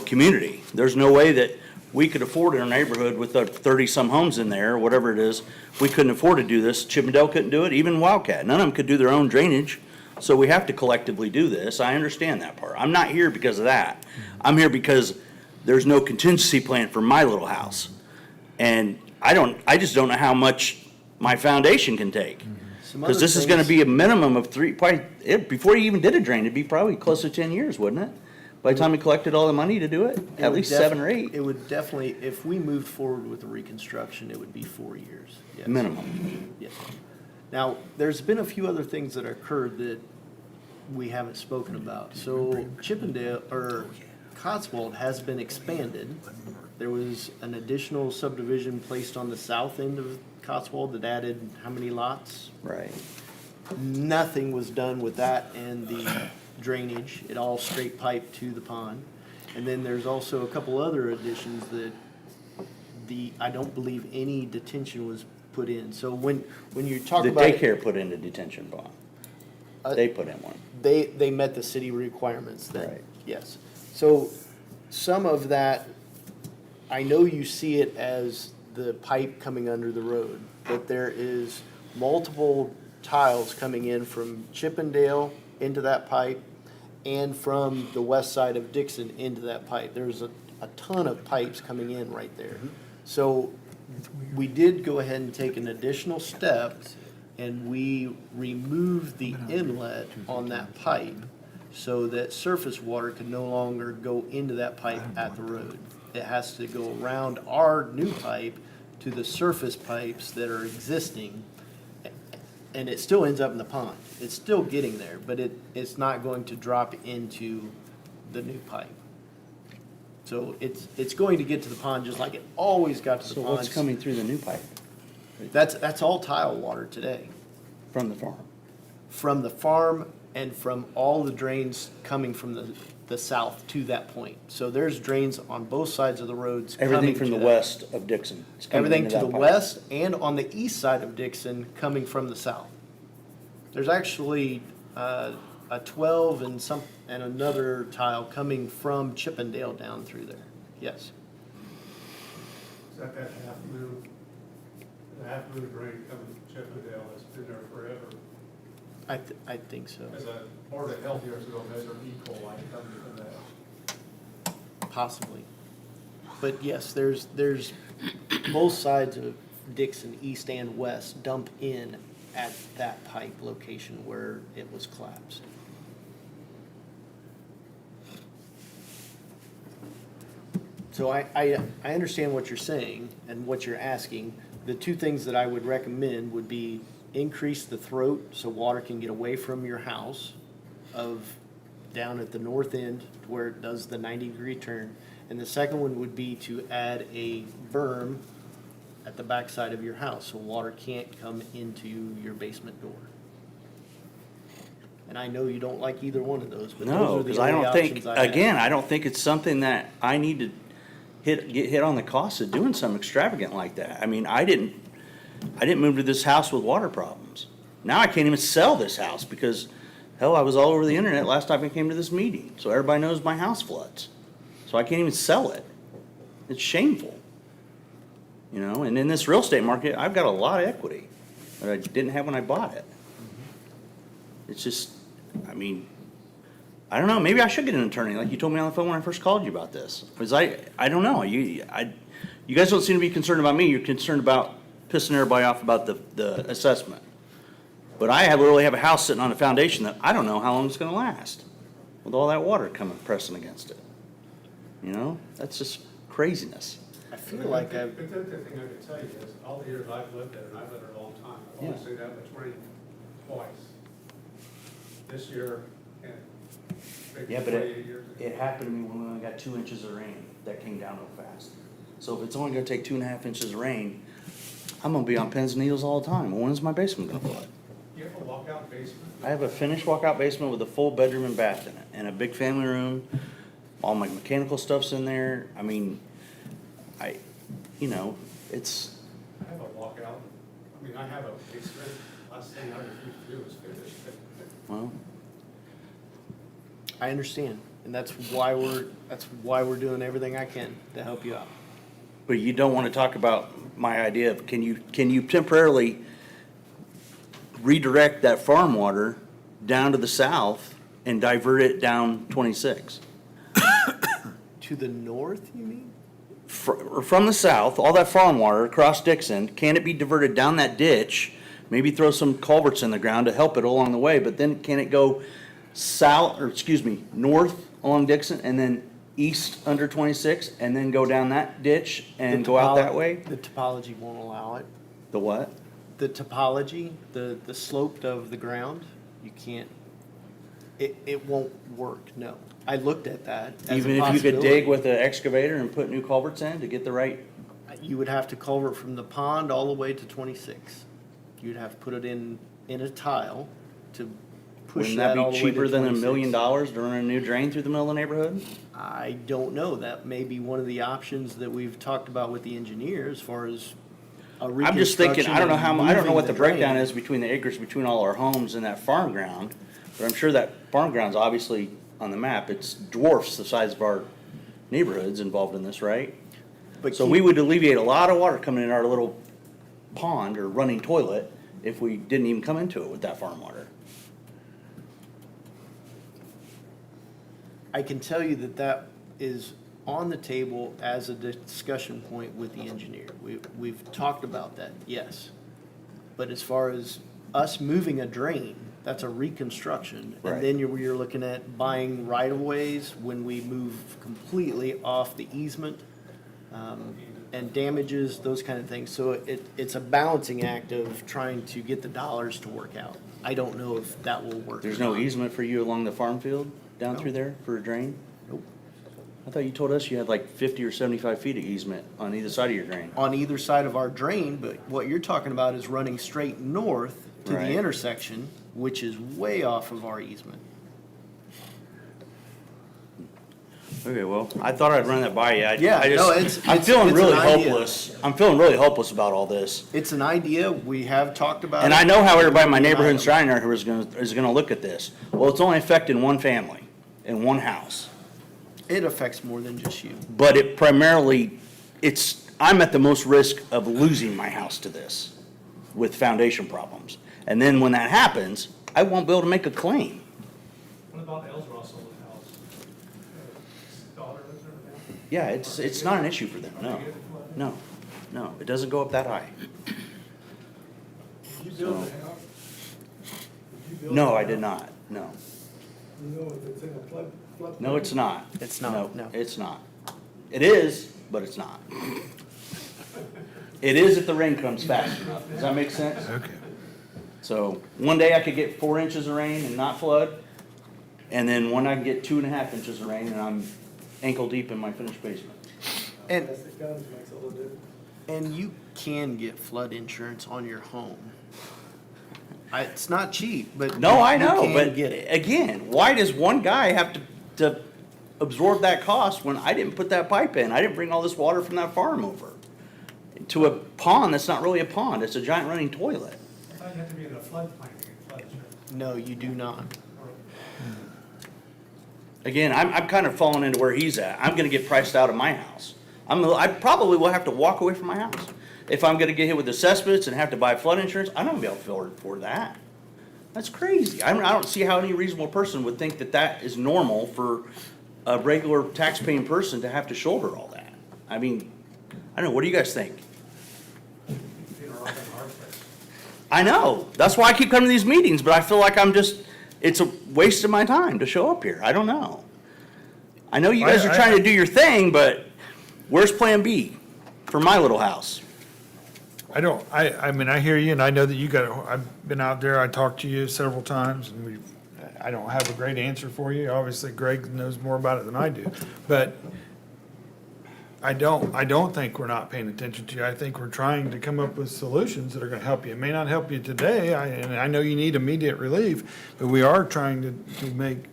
H: community. There's no way that we could afford in our neighborhood with the 30-some homes in there, whatever it is, we couldn't afford to do this. Chippendale couldn't do it, even Wildcat. None of them could do their own drainage. So we have to collectively do this. I understand that part. I'm not here because of that. I'm here because there's no contingency plan for my little house. And I just don't know how much my foundation can take.
E: Some
H: Because
E: other
H: this is gonna
E: things-
H: be a minimum of before you even did a drain, it'd be probably close to 10 years, wouldn't it? By the time we collected all the money to do it,
E: It
H: at
E: would
H: least
E: def-
H: 7 or 8,
E: It would definitely, if we moved forward with the reconstruction, it would be 4 years. Yes.
H: minimum.
E: Yes. Now, there's been a few other things that occurred that we haven't spoken about. So Chippendale, or Cotswold has been expanded. There was an additional subdivision placed on the south end of Cotswold that added how many lots?
H: Right.
E: Nothing was done with that and the drainage. It all straight piped to the pond. And then there's also a couple other additions that I don't believe any detention was put in. So when you talk
H: The
E: about.
H: daycare put in a detention bond. They put in one.
E: They met the city requirements then,
H: Right.
E: yes. So some of that, I know you see it as the pipe coming under the road, but there is multiple tiles coming in from Chippendale into that pipe and from the west side of Dixon into that pipe. There's a ton of pipes coming in right there. So we did go ahead and take an additional step and we removed the inlet on that pipe so that surface water could no longer go into that pipe at the road. It has to go around our new pipe to the surface pipes that are existing, and it still ends up in the pond. It's still getting there, but it's not going to drop into the new pipe. So it's going to get to the pond just like it always got to the
H: So
E: pond.
H: what's coming through the new pipe
E: That's all tile water today.
H: from the farm?
E: From the farm and from all the drains coming from the south to that point. So there's drains on both sides of the roads.
H: Everything
E: coming
H: from
E: to
H: the
E: that.
H: west of Dixon. is coming
E: Everything
H: into
E: to the
H: that pipe.
E: west and on the east side of Dixon coming from the south. There's actually a 12 and another tile coming from Chippendale down through there. Yes.
G: Is that half blue, the half blue drain coming from Chippendale that's been there forever?
E: I think so.
G: As a board of health years ago, measured E. coli coming from that.
E: Possibly. But yes, there's both sides of Dixon, east and west, dump in at that pipe location where it was collapsed. So I understand what you're saying and what you're asking. The two things that I would recommend would be increase the throat so water can get away from your house of down at the north end where it does the 90-degree turn. And the second one would be to add a berm at the backside of your house, so water can't come into your basement door. And I know you don't like either one of those, but those
H: No,
E: are the
H: because I
E: only
H: don't think,
E: options I have.
H: again, I don't think it's something that I need to get hit on the cost of doing something extravagant like that. I mean, I didn't move to this house with water problems. Now I can't even sell this house because, hell, I was all over the internet last time I came to this meeting. So everybody knows my house floods. So I can't even sell it. It's shameful. You know, and in this real estate market, I've got a lot of equity that I didn't have when I bought it. It's just, I mean, I don't know, maybe I should get an attorney, like you told me on the phone when I first called you about this. Because I don't know, you guys don't seem to be concerned about me, you're concerned about pissing everybody off about the assessment. But I literally have a house sitting on a foundation that I don't know how long it's gonna last, with all that water coming pressing against it. You know, that's just craziness.
E: I feel like I've,
G: But the other thing I can tell you is, all the years I've lived there, and I've lived there a long time, I've only
H: Yeah.
G: seen that much rain twice. This year and maybe
H: Yeah, but
G: 28 years ago.
H: it happened to me when we only got 2 inches of rain, that came down real fast. So if it's only gonna take 2.5 inches of rain, I'm gonna be on pins and needles all the time. When's my basement gonna flood?
G: You have a walkout basement?
H: I have a finished walkout basement with a full bedroom and bath in it, and a big family room. All my mechanical stuff's in there. I mean, you know, it's,
G: I have a walkout, I mean, I have a basement, last thing I refuse to do is finish it.
H: well,
E: I understand, and that's why we're doing everything I can to help you out.
H: but you don't wanna talk about my idea of, can you temporarily redirect that farm water down to the south and divert it down 26?
E: To the north, you mean?
H: From the south, all that farm water across Dixon, can it be diverted down that ditch? Maybe throw some culverts in the ground to help it along the way, but then can it go north along Dixon and then east under 26 and then go down that ditch and go out that way?
E: The topology won't allow it.
H: The what?
E: The topology, the slope of the ground, you can't, it won't work, no. I looked at that as a
H: Even if you could
E: possibility.
H: dig with an excavator and put new culverts in to get the right,
E: You would have to culvert from the pond all the way to 26. You'd have to put it in a tile to push
H: wouldn't
E: that
H: that
E: all
H: be
E: the way to
H: cheaper than $1
E: 26.
H: million to run a new drain through the middle of the neighborhood?
E: I don't know. That may be one of the options that we've talked about with the engineer as far as a
H: I'm just thinking, I don't know
E: reconstruction
H: I don't know
E: and
H: what the
E: moving
H: breakdown
E: drain.
H: is between the acres between all our homes and that farm ground, but I'm sure that farm ground's obviously on the map, it's dwarfs the size of our neighborhoods involved in this, right?
E: But
H: So we would alleviate a lot of water coming in our little pond or running toilet if we didn't even come into it with that farm water.
E: I can tell you that that is on the table as a discussion point with the engineer. We've talked about that, yes. But as far as us moving a drain, that's a reconstruction.
H: Right.
E: And then you're looking at buying right-of-ways when we move completely off the easement, and damages, those kind of things. So it's a balancing act of trying to get the dollars to work out. I don't know if that will work.
H: There's
E: or
H: no
E: not.
H: easement for you along the farm field down
E: No.
H: through there for a drain?
E: Nope.
H: I thought you told us you had like 50 or 75 feet of easement on either side of your drain.
E: On either side of our drain, but what you're talking about is running straight north to
H: Right.
E: the intersection, which is way off of our easement.
H: Okay, well, I thought I'd run that by you.
E: Yeah,
H: I just,
E: no, it's-
H: I'm
E: it's-
H: feeling
E: it's
H: really
E: an idea.
H: hopeless. I'm feeling really hopeless about all this.
E: It's an idea, we have talked about it.
H: And I know how everybody in my
E: It's an
H: neighborhood in
E: item.
H: Stryner is gonna look at this. Well, it's only affecting one family in one house.
E: It affects more than just you.
H: But it primarily, I'm at the most risk of losing my house to this with foundation problems. And then when that happens, I won't be able to make a claim.
G: What about Els Russell's house? Daughter lives there now?
H: Yeah, it's not an issue for them, no. No, it doesn't go up that high.
G: Did you build the house?
H: No, I did not, no.
G: No, it's in a flood.
H: No, it's not.
E: It's not, no.
H: It's not. It is, but it's not. It is if the rain comes fast enough. Does that make sense?
A: Okay.
H: So one day I could get 4 inches of rain and not flood, And then when I get 2.5 inches of rain and I'm ankle deep in my finished basement.
E: And you can get flood insurance on your home. It's not cheap, but
H: No, I
E: you
H: know,
E: can
H: but
E: get it.
H: again, why does one guy have to absorb that cost when I didn't put that pipe in? I didn't bring all this water from that farm over to a pond that's not really a pond, it's a giant running toilet.
I: I thought you had to be in a floodplain to get flood insurance.
E: No, you do not.
H: Again, I'm kind of falling into where he's at. I'm gonna get priced out of my house. I probably will have to walk away from my house. If I'm gonna get hit with assessments and have to buy flood insurance, I'm not gonna be able to afford that. That's crazy. I don't see how any reasonable person would think that that is normal for a regular tax-paying person to have to shoulder all that. I mean, I don't know, what do you guys think?
I: You know, like a hard place.
H: I know, that's why I keep coming to these meetings, but I feel like it's a waste of my time to show up here. I don't know. I know you guys are trying to do your thing, but where's Plan B for my little house?
A: I mean, I hear you, and I know that you got, I've been out there, I talked to you several times, and I don't have a great answer for you. Obviously, Greg knows more about it than I do. But I don't think we're not paying attention to you. I think we're trying to come up with solutions that are gonna help you. It may not help you today, and I know you need immediate relief, but we are trying to make,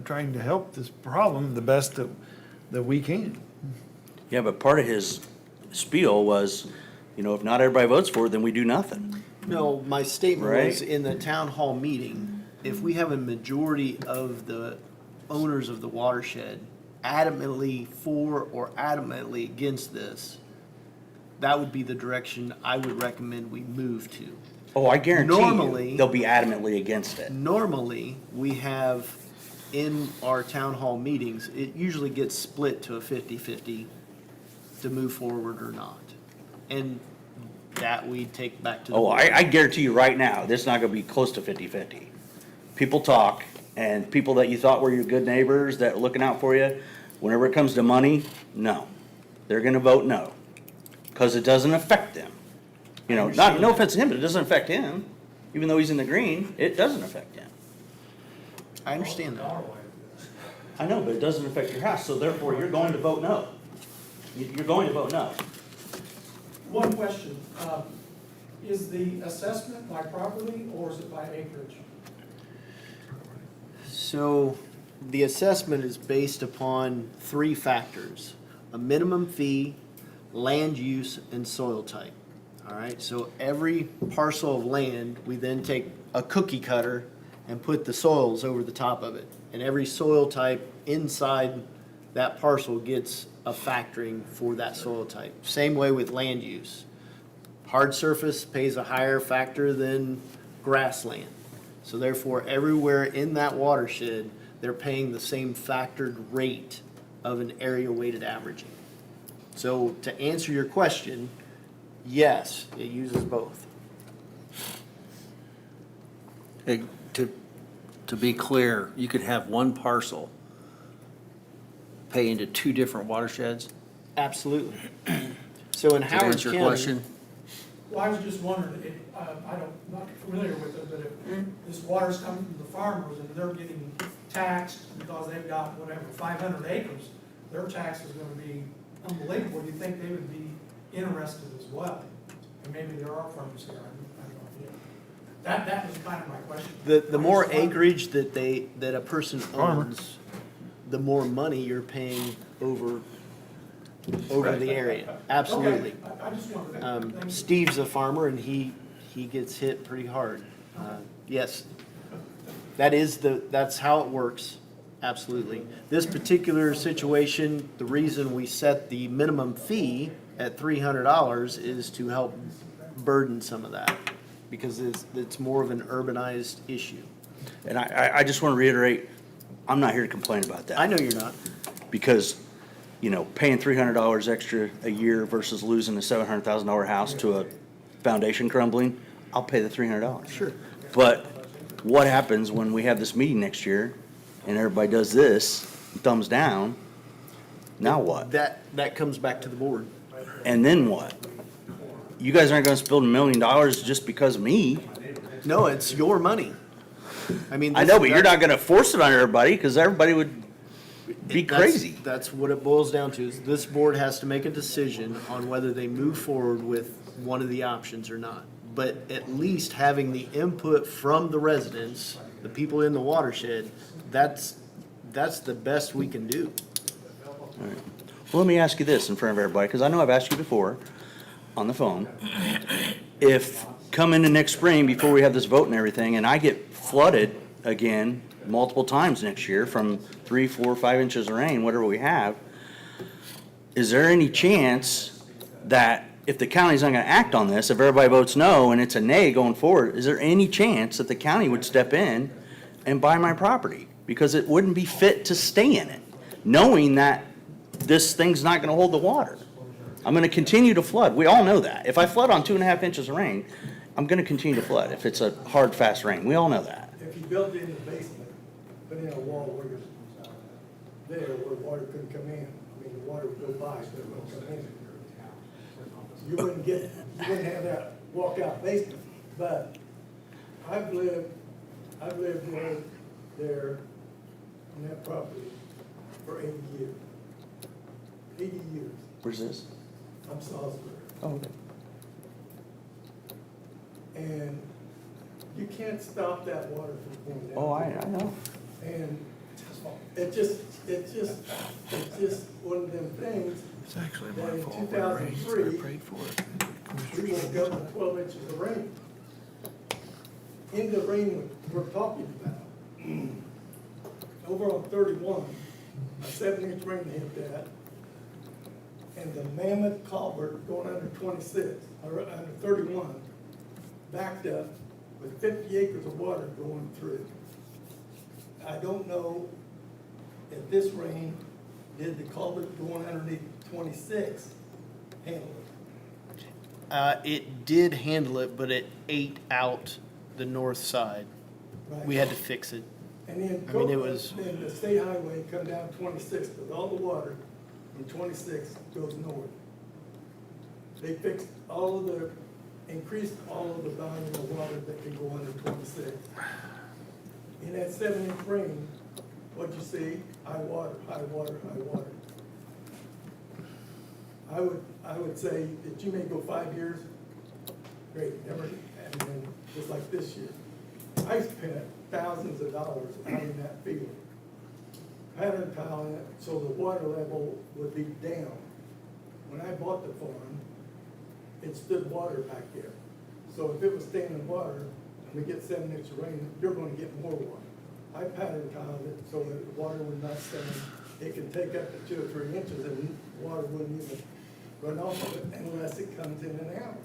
A: trying to help this problem the best that we can.
H: Yeah, but part of his spiel was, you know, if not everybody votes for it, then we do nothing.
E: No, my statement
H: Right.
E: was in the town hall meeting, if we have a majority of the owners of the watershed adamantly for or adamantly against this, that would be the direction I would recommend we move to.
H: Oh, I guarantee
E: Normally-
H: you, they'll be adamantly against it.
E: Normally, we have in our town hall meetings, it usually gets split to a 50-50 to move forward or not. And that we take back to the.
H: Oh,
E: board.
H: I guarantee you right now, this is not gonna be close to 50-50. People talk, and people that you thought were your good neighbors that are looking out for you, whenever it comes to money, no. They're gonna vote no, cause it doesn't affect them. You know, no offense to him, but it doesn't affect him. Even though he's in the green, it doesn't affect him.
E: I understand that.
I: Our way.
H: I know, but it doesn't affect your house, so therefore you're going to vote no. You're going to vote no.
I: One question, is the assessment by property or is it by acreage?
E: So the assessment is based upon 3 factors: a minimum fee, land use, and soil type. All right, so every parcel of land, we then take a cookie cutter and put the soils over the top of it. And every soil type inside that parcel gets a factoring for that soil type. Same way with land use. Hard surface pays a higher factor than grassland. So therefore, everywhere in that watershed, they're paying the same factored rate of an area weighted averaging. So to answer your question, yes, it uses both.
B: Hey, to be clear, you could have one parcel pay into 2 different watersheds?
E: Absolutely. So in
B: Does that
E: Howard
B: answer your
E: County,
B: question?
I: Well, I was just wondering, if, I'm not familiar with it, but if this water's coming from the farmers and they're getting taxed because they've got whatever, 500 acres, their tax is gonna be unbelievable. You think they would be interested as well? And maybe there are farmers here, I have no idea. That was kind of my question.
E: the more
I: I just wondered-
E: acreage that a person
A: Farmer.
E: owns, the more money you're paying over the area. Absolutely.
I: Okay, I just wanted that. Thank you.
E: Steve's a farmer and he gets hit pretty hard. Yes, that's how it works, absolutely. This particular situation, the reason we set the minimum fee at $300 is to help burden some of that, because it's more of an urbanized issue.
H: And I just want to reiterate, I'm not here to complain about that.
E: I know you're not.
H: Because, you know, paying $300 extra a year versus losing a $700,000 house to a foundation crumbling, I'll pay the $300.
E: Sure.
H: But what happens when we have this meeting next year and everybody does this, thumbs down? Now what?
E: That comes back to the board.
H: And then what? You guys aren't gonna spill $1 million just because of me.
E: No, it's your money. I mean.
H: I know, but you're not gonna force it on everybody, because everybody would be
E: That's-
H: crazy.
E: That's what it boils down to, is this board has to make a decision on whether they move forward with one of the options or not. But at least having the input from the residents, the people in the watershed, that's the best we can do.
H: Well, let me ask you this in front of everybody, because I know I've asked you before on the phone. If come into next spring, before we have this vote and everything, and I get flooded again multiple times next year from 3, 4, 5 inches of rain, whatever we have, is there any chance that if the county's not gonna act on this, if everybody votes no and it's a nay going forward, is there any chance that the county would step in and buy my property? Because it wouldn't be fit to stay in it, knowing that this thing's not gonna hold the water. I'm gonna continue to flood. We all know that. If I flood on 2.5 inches of rain, I'm gonna continue to flood if it's a hard, fast rain. We all know that.
J: If you built it in the basement, put in a wall where you're there, where water couldn't come in, I mean, the water would go by, so it wouldn't come in. You wouldn't have that walkout basement, but I've lived there on that property for 80 years. 80 years.
H: Where's this?
J: I'm Salisbury.
H: Oh, okay.
J: And you can't stop that water from going down.
H: Oh, I know.
J: And it's just one of them things.
A: It's actually
J: that
A: my
J: in
A: fault. When it rains, I
J: 2003,
A: prayed for it.
J: we woke up with 12 inches of rain. In the rain we're talking about, over on 31, a 7-inch rain hit that, and the Mammoth culvert going under 26, or under 31, backed up with 50 acres of water going through. I don't know if this rain did the culvert going underneath 26 handle it.
E: It did handle it, but it ate out the north side.
J: Right?
E: We had to fix it.
J: And then,
E: I mean, it was-
J: then the state highway come down 26, because all the water from 26 goes north. They fixed increased all of the volume of water that can go under 26. In that 7-inch rain, what'd you see? High water, high water, high water. I would say that you may go 5 years, great, never, and then just like this year. I spent thousands of dollars out in that field, pattern tiling it so the water level would be down. When I bought the farm, it stood water back there. So if it was standing water, and we get 7 inches of rain, you're gonna get more water. I pattern tiled it so that the water would not stand. It can take up to 2 or 3 inches and water wouldn't even run off of it unless it comes in and out.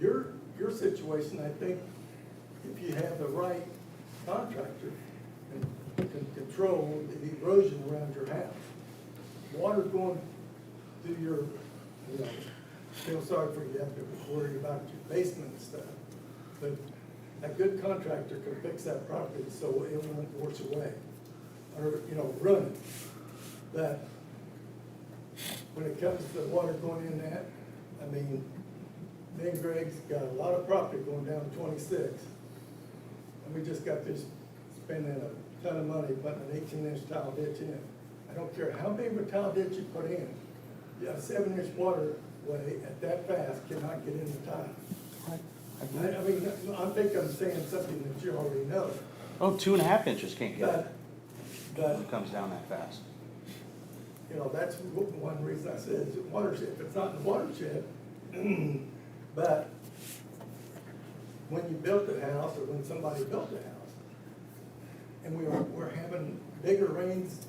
J: Your situation, I think, if you have the right contractor and can control the erosion around your house, water going through your, feel sorry for you, have to worry about your basement and stuff. But a good contractor can fix that property so it won't wash away, or, ruin it. But when it comes to the water going in that, I mean, me and Greg's got a lot of property going down 26. And we just got this spending a ton of money putting an 18-inch tile ditch in. I don't care how big of a tile ditch you put in, a 7-inch waterway at that fast cannot get in the tile. I mean, I think I'm saying something that you already know,
H: Oh, 2.5 inches can't get it.
J: but
H: It comes down that fast.
J: that's one reason I said it's a watershed. If it's not in the watershed, but when you built the house or when somebody built the house, and we're having bigger rains,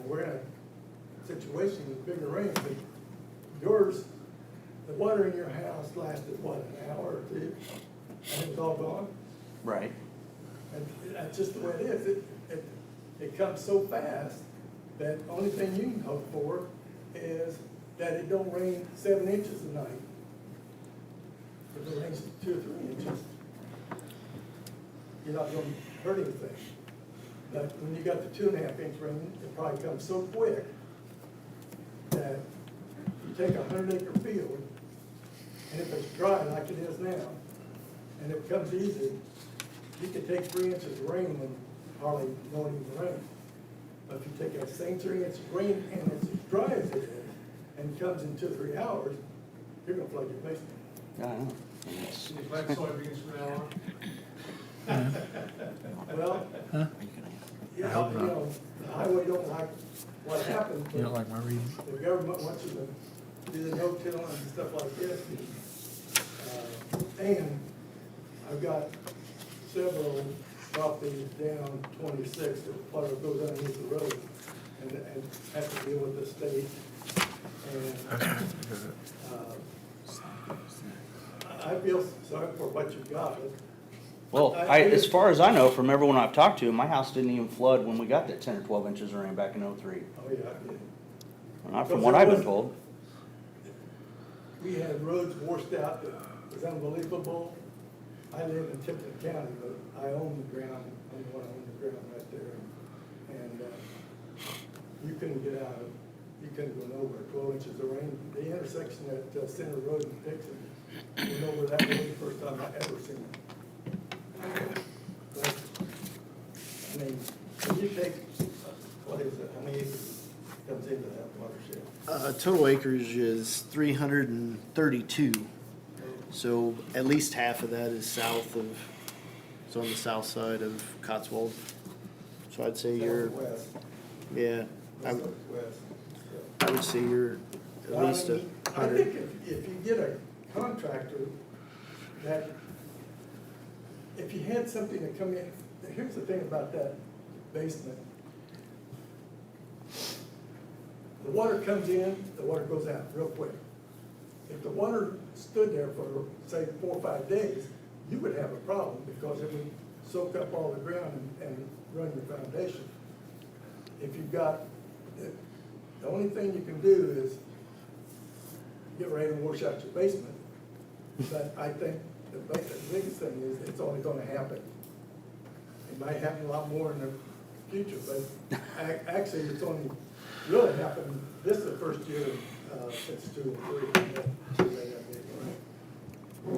J: we're in a situation with bigger rains, but yours, the water in your house lasted, what, an hour or 2? And it's all gone?
H: Right.
J: And that's just the way it is. It comes so fast that the only thing you can hope for is that it don't rain 7 inches a night. If it rains 2 or 3 inches, you're not gonna hurt anything. But when you got the 2.5 inch rain, it probably comes so quick that you take a 100-acre field, and if it's dry like it is now, and it comes easy, you could take 3 inches of rain and hardly not even rain. But if you take that same 3 inches of rain and it's as dry as it is, and it comes in 2 or 3 hours, you're gonna flood your basement.
H: Yeah, I know. And it's-
I: Can you plant soybeans from now on?
J: Well, yeah, you know, the highway don't like what happened,
A: You don't
J: but
A: like my reading?
J: the government wants you to do the no-till and stuff like this. And I've got several properties down 26 that water goes underneath the road and have to deal with the state. And, I feel sorry for what you got.
H: Well, as far as I know, from everyone I've talked to, my house didn't even flood when we got that 10 or 12 inches of rain back in '03.
J: Oh, yeah, I did.
H: Not from what I've been told.
J: We had roads washed out that was unbelievable. I live in Tipton County, but I own the ground, I'm the one who owns the ground right there. And, you couldn't get out of, you couldn't go nowhere, 12 inches of rain. The intersection at Center Road in Dixon, went over that road the first time I ever seen it. But, I mean, when you take, what is it, how many acres comes into that watershed?
E: Total acreage is 332, so at least half of that is south of, it's on the south side of Cotswold. So I'd say you're,
J: Southwest,
E: yeah,
J: west.
E: I would say you're at
J: Well,
E: least
J: I
E: a
J: mean, I
E: hundred.
J: think if you get a contractor that, if you had something to come in, here's the thing about that basement. The water comes in, the water goes out real quick. If the water stood there for, say, 4 or 5 days, you would have a problem because it would soak up all the ground and run your foundation. If you've got, the only thing you can do is get ready to wash out your basement. But I think the biggest thing is it's only gonna happen. It might happen a lot more in the future, but actually, it's only really happened, this is the first year since 2 and 3.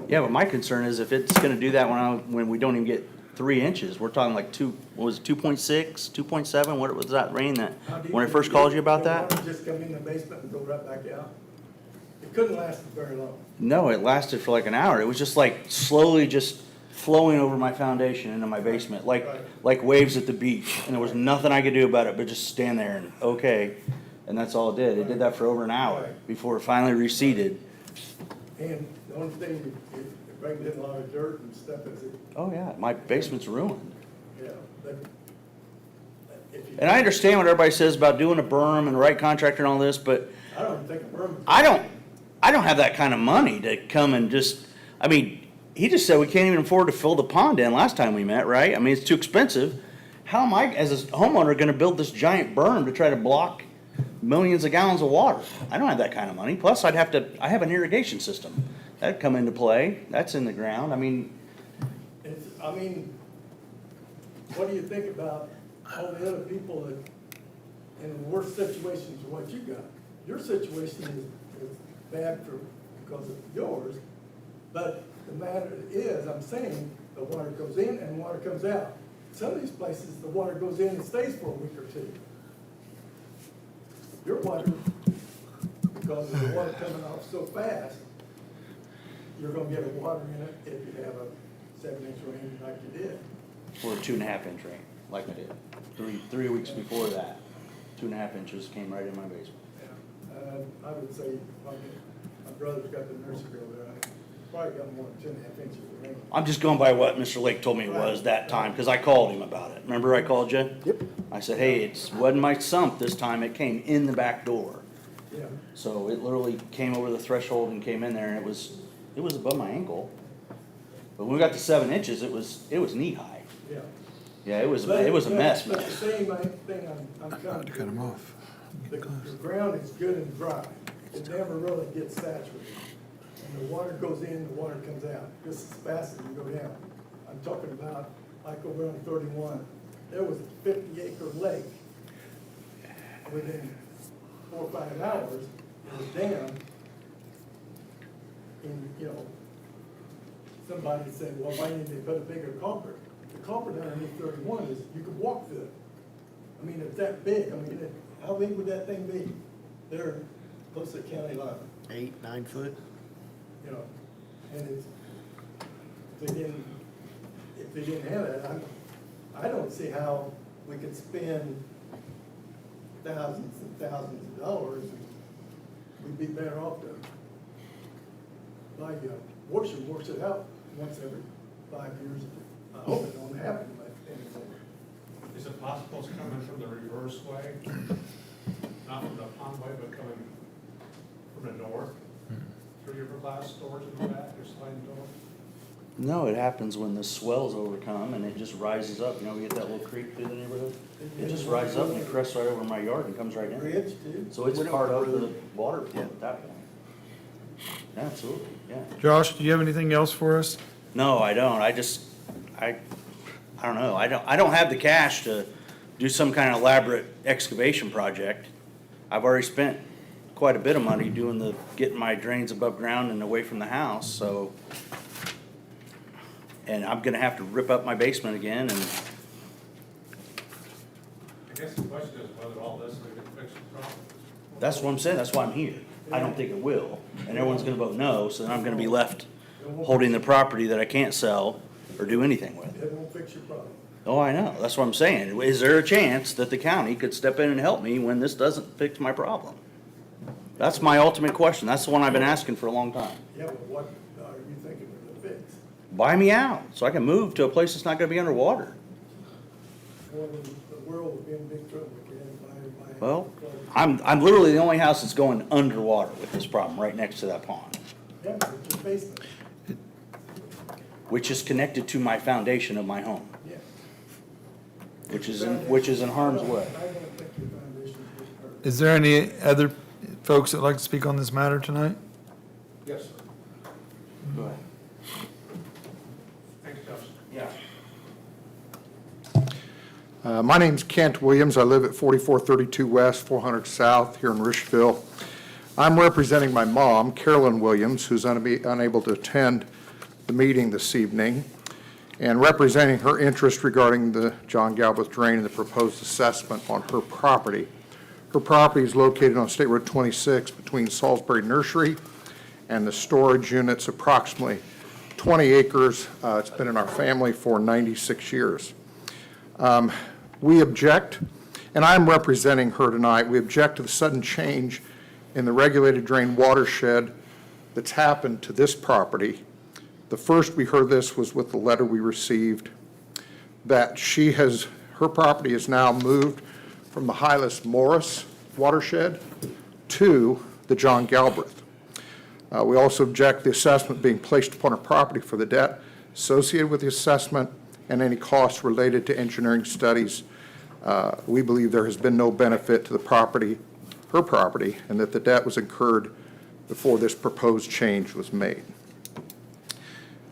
H: Yeah, but my concern is if it's gonna do that when we don't even get 3 inches, we're talking like what was it, 2.6, 2.7, what was that rain that, when I first called you about that?
J: The water just come in the basement and go right back out. It couldn't last very long.
H: No, it lasted for like an hour. It was just like slowly just flowing over my foundation into my basement, like waves at the beach. And there was nothing I could do about it but just stand there and, okay. And that's all it did. It did that for over an hour before it finally receded.
J: And the only thing, it brings in a lot of dirt and stuff as it,
H: Oh yeah, my basement's ruined.
J: yeah, but if you.
H: And I understand what everybody says about doing a berm and the right contractor and all this, but
J: I don't even think a berm.
H: I don't have that kind of money to come and just, I mean, he just said we can't even afford to fill the pond in last time we met, right? I mean, it's too expensive. How am I, as a homeowner, gonna build this giant berm to try to block millions of gallons of water? I don't have that kind of money. Plus, I have an irrigation system. That'd come into play. That's in the ground. I mean,
J: I mean, what do you think about all the other people that, in worse situations than what you got? Your situation is bad because of yours, but the matter is, I'm saying, the water goes in and water comes out. Some of these places, the water goes in and stays for a week or two. Your water, because of the water coming off so fast, you're gonna get a water in it if you have a 7-inch rain like you did.
H: or a 2.5 inch rain, like I did. Three weeks before that, 2.5 inches came right in my basement.
J: I would say, my brother's got the nursery over there, I probably got more than 2.5 inches of rain.
H: I'm just going by what Mr. Lake told me it was that time, because I called him about it. Remember I called you?
E: Yep.
H: I said, hey, it wasn't my sump this time, it came in the back door.
J: Yeah,
H: So it literally came over the threshold and came in there, and it was above my ankle. But when we got to 7 inches, it was knee high.
J: yeah.
H: Yeah, it was a mess.
J: But the same thing I'm trying to cut them off. The ground is good and dry. It never really gets saturated. And the water goes in, the water comes out, just as fast as you go down. I'm talking about, like over on 31, there was a 50-acre lake. Within 4 or 5 hours, it was down. And, somebody said, well, why didn't they put a bigger culvert? The culvert underneath 31 is you could walk through it. I mean, it's that big. I mean, how big would that thing be? There, close to the county line,
E: 8, 9 foot?
J: you know? And it's, if they didn't have that, I don't see how we could spend thousands and thousands of dollars. We'd be better off to buy wash it out once every 5 years. I hope it don't happen anymore.
K: Is it possible it's coming from the reverse way? Not from the pond way, but coming from the north? Through your glass doors in the back, your sliding door?
H: No, it happens when the swells overcome and it just rises up. You know, we get that little creek through the neighborhood. It just rises up and it crests right over my yard and comes right in.
J: Bridge too.
H: So it's part of the water pump at that point. Absolutely, yeah.
A: Josh, do you have anything else for us?
H: No, I don't. I don't know. I don't have the cash to do some kind of elaborate excavation project. I've already spent quite a bit of money getting my drains above ground and away from the house, so. And I'm gonna have to rip up my basement again and,
K: I guess the question is whether all this we can fix the problem.
H: that's what I'm saying. That's why I'm here. I don't think it will. And everyone's gonna vote no, so then I'm gonna be left holding the property that I can't sell or do anything with.
J: It won't fix your problem.
H: Oh, I know. That's what I'm saying. Is there a chance that the county could step in and help me when this doesn't fix my problem? That's my ultimate question. That's the one I've been asking for a long time.
J: Yeah, but what are you thinking of the fix?
H: Buy me out so I can move to a place that's not gonna be underwater.
J: Well, the world would be in big trouble again by.
H: Well, I'm literally the only house that's going underwater with this problem, right next to that pond,
J: Yeah, but it's your basement,
H: which is connected to my foundation of my home,
J: yeah.
H: which is in harm's way.
J: I don't think your foundation is hurt.
A: Is there any other folks that'd like to speak on this matter tonight?
K: Yes, sir.
H: Go ahead.
K: Thanks, Josh.
H: Yeah.
L: My name's Kent Williams. I live at 4432 West, 400 South here in Richville. I'm representing my mom, Carolyn Williams, who's unable to attend the meeting this evening, and representing her interest regarding the John Galbraith drain and the proposed assessment on her property. Her property is located on State Road 26 between Salisbury Nursery and the storage units, approximately 20 acres. It's been in our family for 96 years. We object, and I'm representing her tonight, we object to the sudden change in the regulated drain watershed that's happened to this property. The first we heard this was with the letter we received that her property is now moved from the Hylas Morris watershed to the John Galbraith. We also object the assessment being placed upon her property for the debt associated with the assessment and any costs related to engineering studies. We believe there has been no benefit to the property, her property, and that the debt was incurred before this proposed change was made.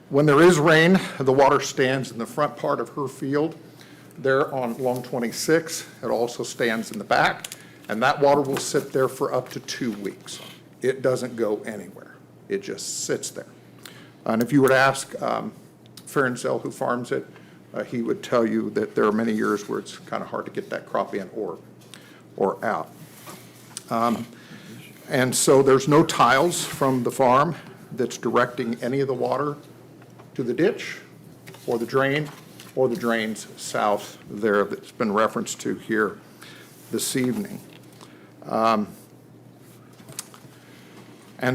L: When there is rain, the water stands in the front part of her field there on Long 26. It also stands in the back, and that water will sit there for up to 2 weeks. It doesn't go anywhere. It just sits there. And if you were to ask Ferenzel, who farms it, he would tell you that there are many years where it's kind of hard to get that crop in or out. And so there's no tiles from the farm that's directing any of the water to the ditch or the drain or the drains south there that's been referenced to here this evening. And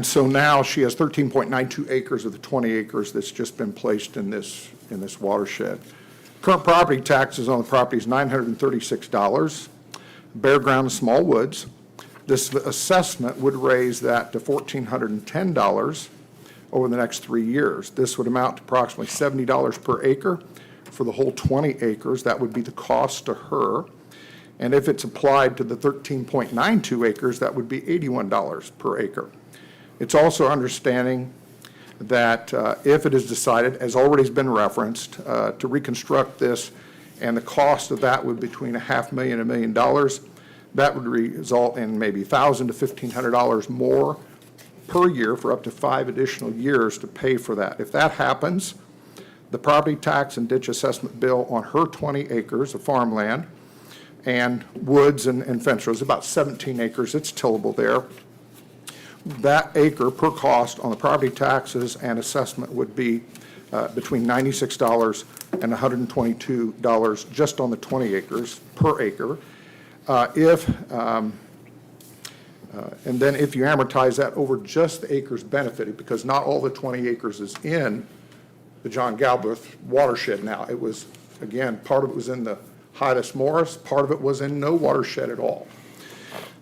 L: so now she has 13.92 acres of the 20 acres that's just been placed in this watershed. Current property taxes on the property is $936, bare ground and small woods. This assessment would raise that to $1,410 over the next 3 years. This would amount to approximately $70 per acre for the whole 20 acres. That would be the cost to her. And if it's applied to the 13.92 acres, that would be $81 per acre. It's also understanding that if it is decided, as already has been referenced, to reconstruct this, and the cost of that would be between $500,000 and $1 million, that would result in maybe $1,000 to $1,500 more per year for up to 5 additional years to pay for that. If that happens, the property tax and ditch assessment bill on her 20 acres of farmland and woods and fence rows, about 17 acres, it's tillable there. That acre per cost on the property taxes and assessment would be between $96 and $122 just on the 20 acres per acre. And then if you amortize that over just the acres benefited, because not all the 20 acres is in the John Galbraith watershed now. It was, again, part of it was in the Hydas Morris, part of it was in no watershed at all.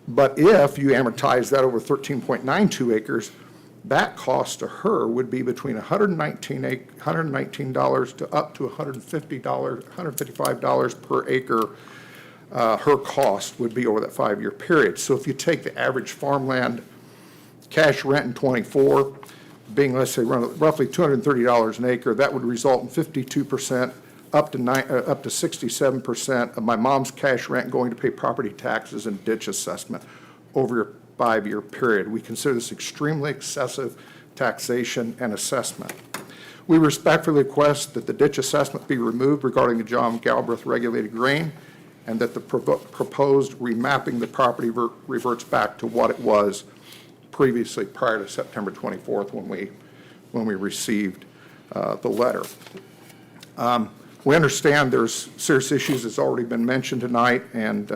L: But if you amortize that over 13.92 acres, that cost to her would be between $119 to up to $155 per acre. Her cost would be over that 5-year period. So if you take the average farmland cash rent in '24, being, let's say, roughly $230 an acre, that would result in 52% up to 67% of my mom's cash rent going to pay property taxes and ditch assessment over a 5-year period. We consider this extremely excessive taxation and assessment. We respectfully request that the ditch assessment be removed regarding the John Galbraith regulated grain, and that the proposed remapping the property reverts back to what it was previously prior to September 24th when we received the letter. We understand there's serious issues that's already been mentioned tonight, and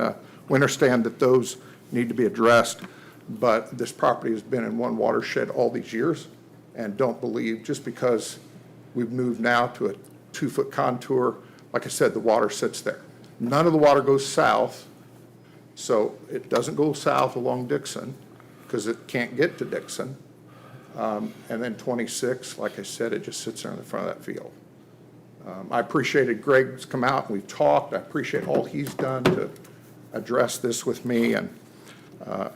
L: we understand that those need to be addressed, but this property has been in one watershed all these years, and don't believe just because we've moved now to a 2-foot contour, like I said, the water sits there. None of the water goes south, so it doesn't go south along Dixon because it can't get to Dixon. And then 26, like I said, it just sits there in the front of that field. I appreciated Greg's come out and we've talked. I appreciate all he's done to address this with me and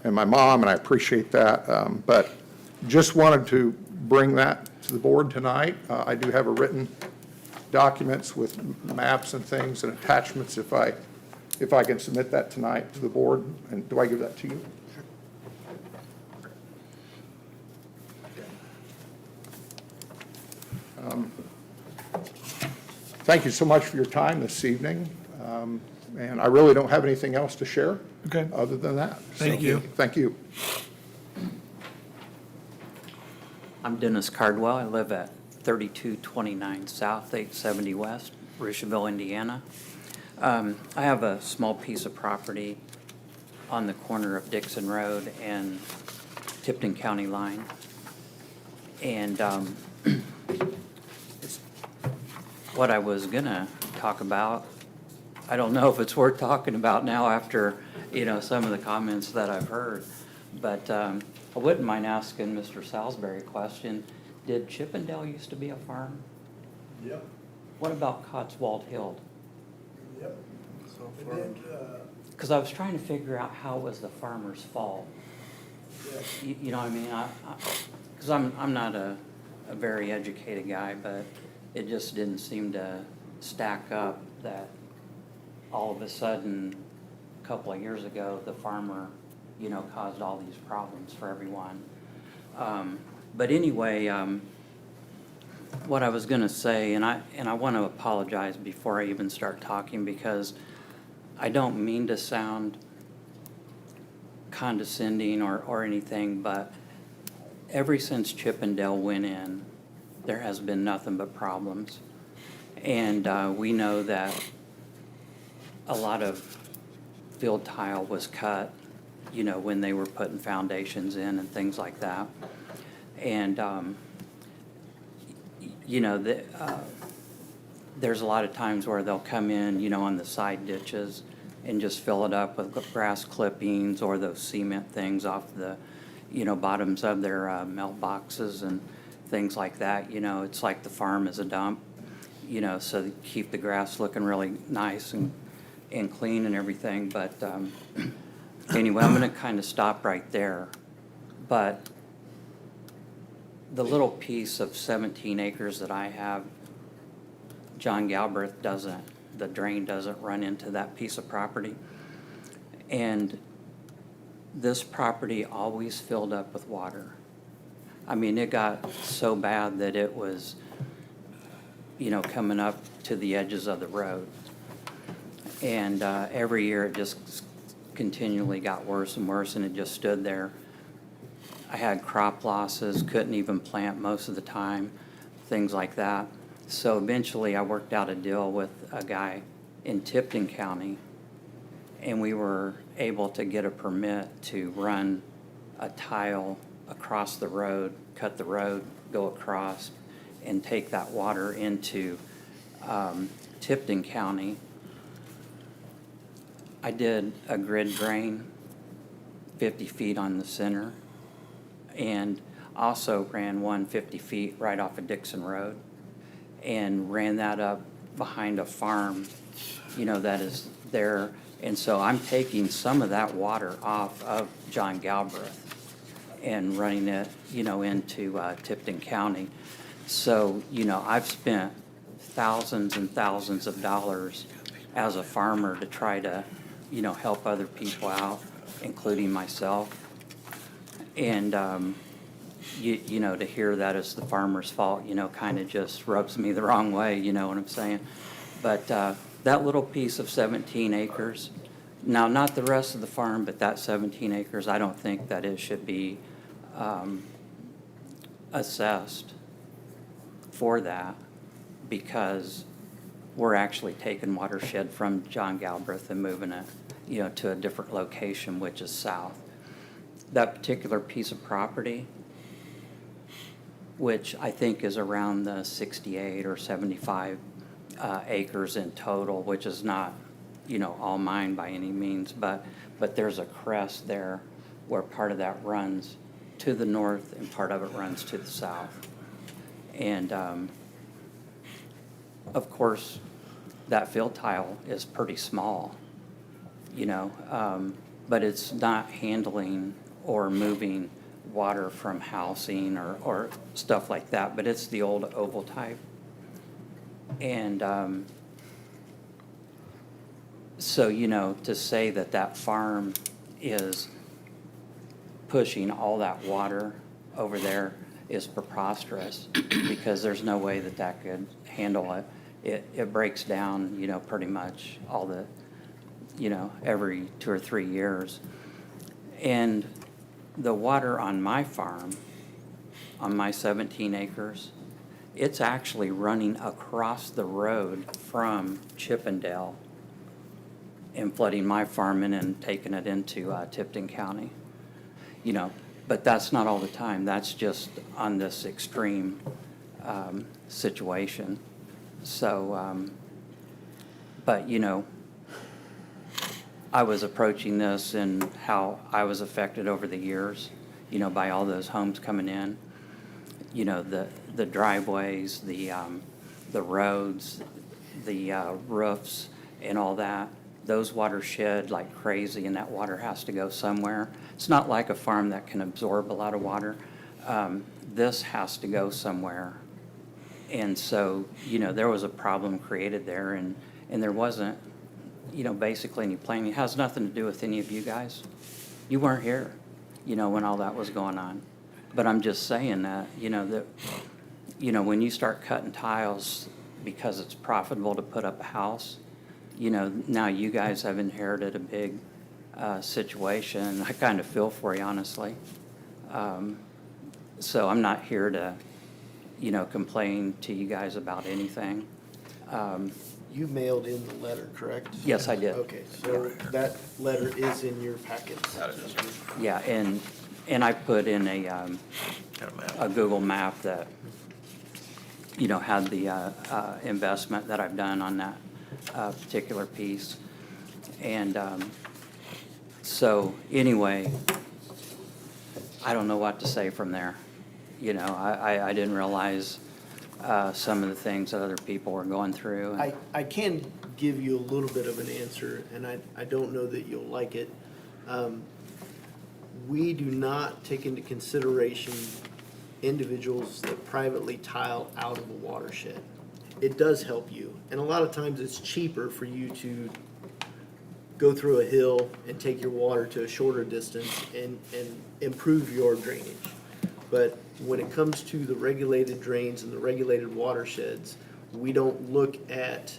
L: my mom, and I appreciate that. But just wanted to bring that to the board tonight. I do have a written documents with maps and things and attachments if I can submit that tonight to the board. And do I give that to you? Thank you so much for your time this evening. And I really don't have anything else to share.
A: Okay.
L: Other than that.
A: Thank you.
L: Thank you.
C: I'm Dennis Cardwell. I live at 3229 South, 870 West, Richville, Indiana. I have a small piece of property on the corner of Dixon Road and Tipton County line. And it's what I was gonna talk about. I don't know if it's worth talking about now after, some of the comments that I've heard. But I wouldn't mind asking Mr. Salisbury a question. Did Chippendale used to be a farm?
J: Yep,
C: What about Cotswold Hill?
J: yep. And then,
C: Because I was trying to figure out how was the farmer's fault.
J: yeah,
C: You know what I mean? Because I'm not a very educated guy, but it just didn't seem to stack up that all of a sudden, a couple of years ago, the farmer, caused all these problems for everyone. But anyway, what I was gonna say, and I want to apologize before I even start talking, because I don't mean to sound condescending or anything, but ever since Chippendale went in, there has been nothing but problems. And we know that a lot of field tile was cut, when they were putting foundations in and things like that. And, there's a lot of times where they'll come in, on the side ditches and just fill it up with grass clippings or those cement things off the, bottoms of their mailboxes and things like that. It's like the farm is a dump, so they keep the grass looking really nice and clean and everything. But anyway, I'm going to kind of stop right there. But the little piece of 17 acres that I have, John Galbraith the drain doesn't run into that piece of property. And this property always filled up with water. I mean, it got so bad that it was, coming up to the edges of the road. And every year it just continually got worse and worse, and it just stood there. I had crop losses, couldn't even plant most of the time, things like that. So eventually I worked out a deal with a guy in Tipton County, and we were able to get a permit to run a tile across the road, cut the road, go across, and take that water into Tipton County. I did a grid drain, 50 feet on the center, and also ran one 50 feet right off of Dixon Road, and ran that up behind a farm, that is there. And so I'm taking some of that water off of John Galbraith and running it, into Tipton County. So, I've spent thousands and thousands of dollars as a farmer to try to, help other people out, including myself. And, to hear that it's the farmer's fault, kind of just rubs me the wrong way, you know what I'm saying? But that little piece of 17 acres, now not the rest of the farm, but that 17 acres, I don't think that it should be assessed for that, because we're actually taking watershed from John Galbraith and moving it, to a different location, which is south. That particular piece of property, which I think is around the 68 or 75 acres in total, which is not, all mine by any means, but there's a crest there where part of that runs to the north and part of it runs to the south. And of course, that field tile is pretty small, but it's not handling or moving water from housing or stuff like that, but it's the old oval type. And so, to say that that farm is pushing all that water over there is preposterous, because there's no way that that could handle it. It breaks down, pretty much all the, every 2 or 3 years. And the water on my farm, on my 17 acres, it's actually running across the road from Chippendale and flooding my farm and taking it into Tipton County. But that's not all the time. That's just on this extreme situation. So, but I was approaching this and how I was affected over the years, by all those homes coming in, the driveways, the roads, the roofs and all that. Those waters shed like crazy, and that water has to go somewhere. It's not like a farm that can absorb a lot of water. This has to go somewhere. And so, there was a problem created there, and there wasn't, basically any planning. It has nothing to do with any of you guys. You weren't here, when all that was going on. But I'm just saying that, that, when you start cutting tiles because it's profitable to put up a house, now you guys have inherited a big situation. I kind of feel for you, honestly. So I'm not here to, complain to you guys about anything.
E: You mailed in the letter, correct?
C: Yes, I did.
E: Okay, so that letter is in your packets.
C: Yeah, and I put in a Google map that, had the investment that I've done on that particular piece. And so anyway, I don't know what to say from there. I didn't realize some of the things that other people were going through.
E: I can give you a little bit of an answer, and I don't know that you'll like it. We do not take into consideration individuals that privately tile out of a watershed. It does help you, and a lot of times it's cheaper for you to go through a hill and take your water to a shorter distance and improve your drainage. But when it comes to the regulated drains and the regulated watersheds, We don't look at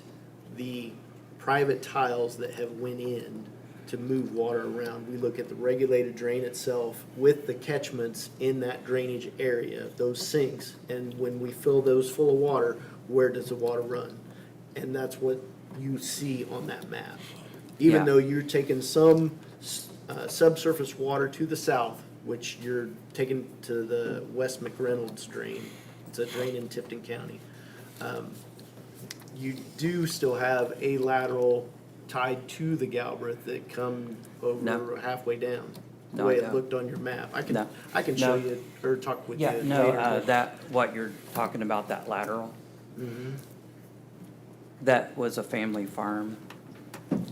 E: the private tiles that have went in to move water around. We look at the regulated drain itself with the catchments in that drainage area, those sinks. And when we fill those full of water, where does the water run? And that's what you see on that map. Even
C: Yeah.
E: though you're taking some subsurface water to the south, which you're taking to the West McReynolds drain, it's a drain in Tipton County. You do still have a lateral tied to the Galbraith that come over
C: No.
E: halfway down, the
C: No,
E: way
C: I
E: it
C: don't.
E: looked on your map. I
C: No.
E: can show
C: No.
E: you, or talk with you
C: Yeah,
E: later.
C: no,
E: but-
C: that, what you're talking about, that lateral, that was a family farm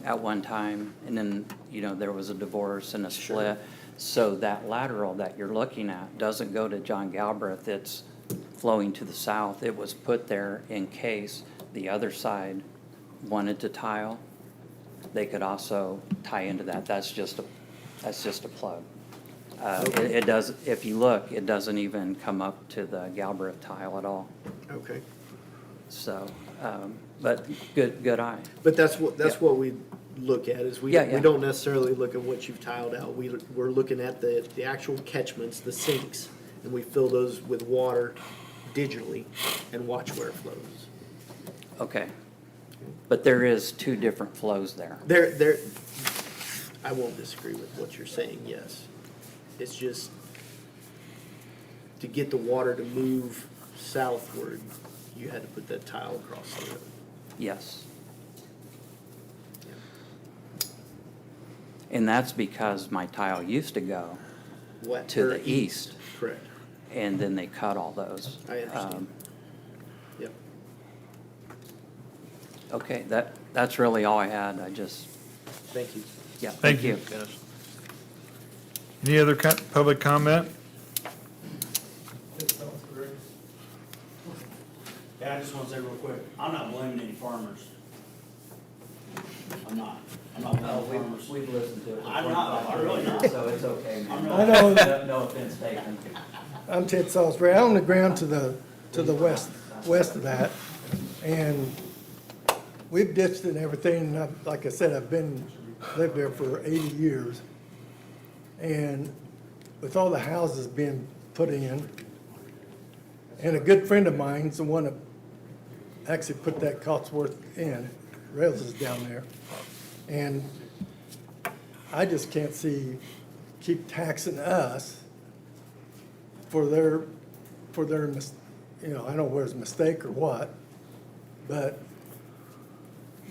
C: at one time, and then, there was a divorce and a split. So that lateral that you're looking at doesn't go to John Galbraith, it's flowing to the south. It was put there in case the other side wanted to tile. They could also tie into that. That's just a plug. It does, if you look, it doesn't even come up to the Galbraith tile at all.
E: Okay.
C: So, but good eye.
E: But that's what
C: Yeah.
E: we look at, is we
C: Yeah, yeah.
E: don't necessarily look at what you've tiled out. We're looking at the actual catchments, the sinks, and we fill those with water digitally and watch where it flows.
C: Okay. But there is two different flows there.
E: I won't disagree with what you're saying, yes. It's just to get the water to move southward, you had to put that tile across the road.
C: Yes. And that's because my tile used to go
E: West
C: to
E: or
C: the east,
E: Correct.
C: and then they cut all those.
E: I understand. Yep.
C: Okay, that's really all I had. I just,
E: Thank you.
C: yeah,
A: Thank
C: thank
A: you.
C: you.
A: Any other public comment?
H: Yeah, I just want to say real quick, I'm not blaming any farmers. I'm not blaming farmers.
C: We've listened to it.
H: I'm not, I'm really not.
C: So it's okay, man.
H: I'm
J: I know,
C: No offense taken.
J: I'm Ted Salisbury, I'm on the ground to the west of that, and we've ditched it and everything, and like I said, lived there for 80 years. And with all the houses being put in, and a good friend of mine's the one that actually put that Cotsworth in, Rails is down there. And I just can't keep taxing us for their, I don't know whether it's a mistake or what, but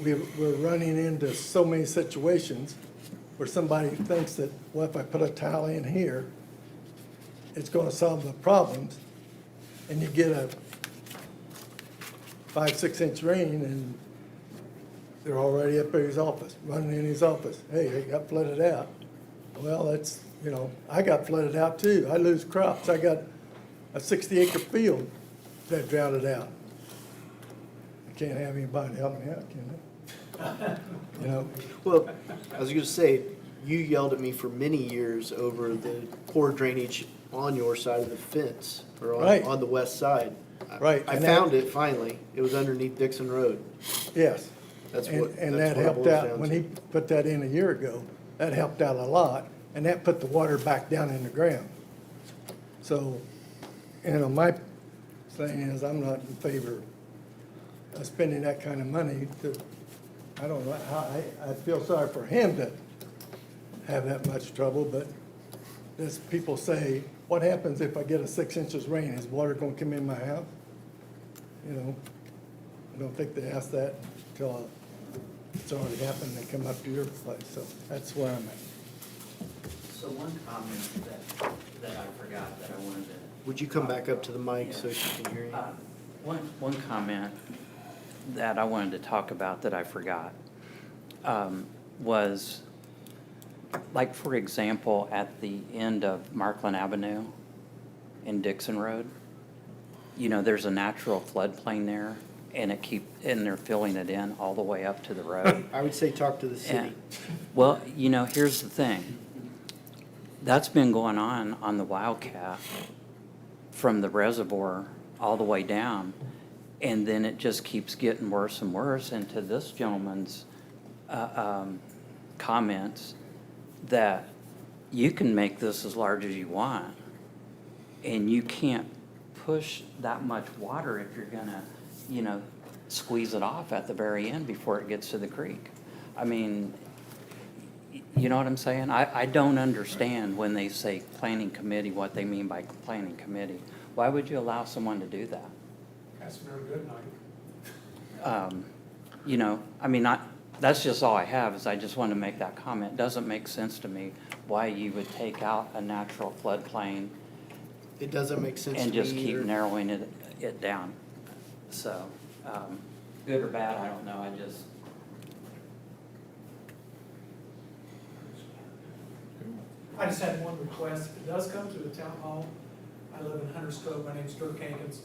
J: we're running into so many situations where somebody thinks that, well, if I put a tile in here, it's gonna solve the problems, and you get a 5-6 inch rain, and they're already up at his office, running in his office. Hey, it got flooded out. Well, that's, I got flooded out too. I lose crops. I got a 60-acre field that drowned out. I can't have anybody help me out, can I?
E: Well, I was gonna say, you yelled at me for many years over the poor drainage on your side of the fence, or
J: Right.
E: on the west side.
J: Right,
E: I
J: and
E: found
J: that-
E: it finally. It was underneath Dixon Road.
J: Yes.
E: That's
J: And-
E: what,
J: And
E: that's
J: that
E: what it
J: helped
E: boils
J: out,
E: down
J: when
E: to.
J: he put that in a year ago, that helped out a lot, and that put the water back down in the ground. So, my thing is, I'm not in favor of spending that kind of money to, I don't know, I feel sorry for him to have that much trouble, but as people say, what happens if I get a 6 inches rain? Is water gonna come in my house? I don't think they ask that until it's already happened, they come up to your place, so that's where I'm at.
C: So one comment that I forgot that I wanted to.
E: Would you come back up to the mic so she can hear you?
C: One comment that I wanted to talk about that I forgot was, like, for example, at the end of Markland Avenue in Dixon Road, there's a natural floodplain there, and they're filling it in all the way up to the road.
E: I would say talk to the city.
C: And- Well, here's the thing. That's been going on the Wildcat from the reservoir all the way down. And then it just keeps getting worse and worse. And to this gentleman's comments, that you can make this as large as you want, and you can't push that much water if you're gonna, squeeze it off at the very end before it gets to the creek. I mean, you know what I'm saying? I don't understand when they say planning committee, what they mean by planning committee. Why would you allow someone to do that?
K: That's a very good night.
C: That's just all I have, is I just want to make that comment. It doesn't make sense to me why you would take out a natural floodplain
E: It doesn't make sense to
C: and
E: me
C: just keep
E: either.
C: narrowing it down. So, good or bad, I don't know,
I: I just had one request. If it does come to the town hall, I live in Hunter's Cove, my name's Dirk Hankins.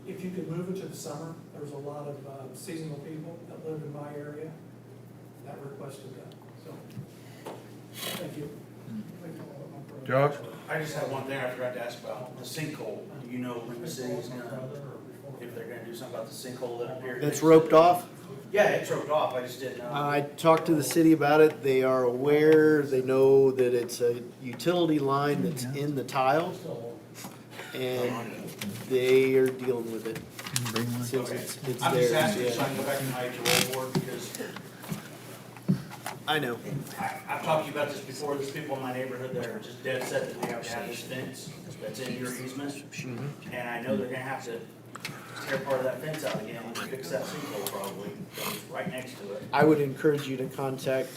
I: If you could move it to the summer, there's a lot of seasonal people that live in my area. That request is done, so, thank you.
A: Josh?
M: I just have one thing I forgot to ask about, the sinkhole. Do you know when the city's gonna, if they're gonna do something about the sinkhole that appeared?
E: It's roped off.
M: Yeah, it's roped off, I just didn't know.
E: I talked to the city about it. They are aware, they know that it's a utility line that's in the tile, and they are dealing with it. Since it's
M: I'm just
E: there,
M: asking so I
E: yeah.
M: can go back to my HOA board, because
E: I know.
M: I've talked to you about this before, there's people in my neighborhood that are just dead set that we have to have this fence that's in your easement. And I know they're gonna have to tear part of that fence out again and fix that sinkhole probably, because it's right next to it.
E: I would encourage you to contact,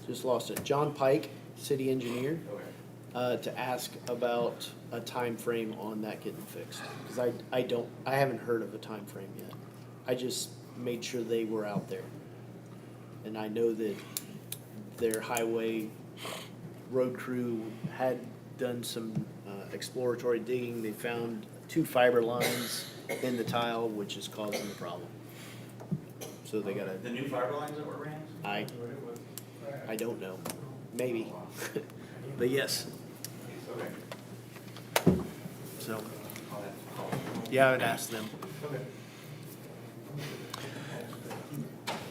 E: just lost it, John Pike, city engineer, to ask about a time frame on that getting fixed. Because I haven't heard of a time frame yet. I just made sure they were out there. And I know that their highway road crew had done some exploratory digging. They found 2 fiber lines in the tile, which is causing the problem. So they gotta,
M: The new fiber lines that were ran?
E: I don't know, maybe, but yes,
M: Okay.
E: so, yeah, I would ask them.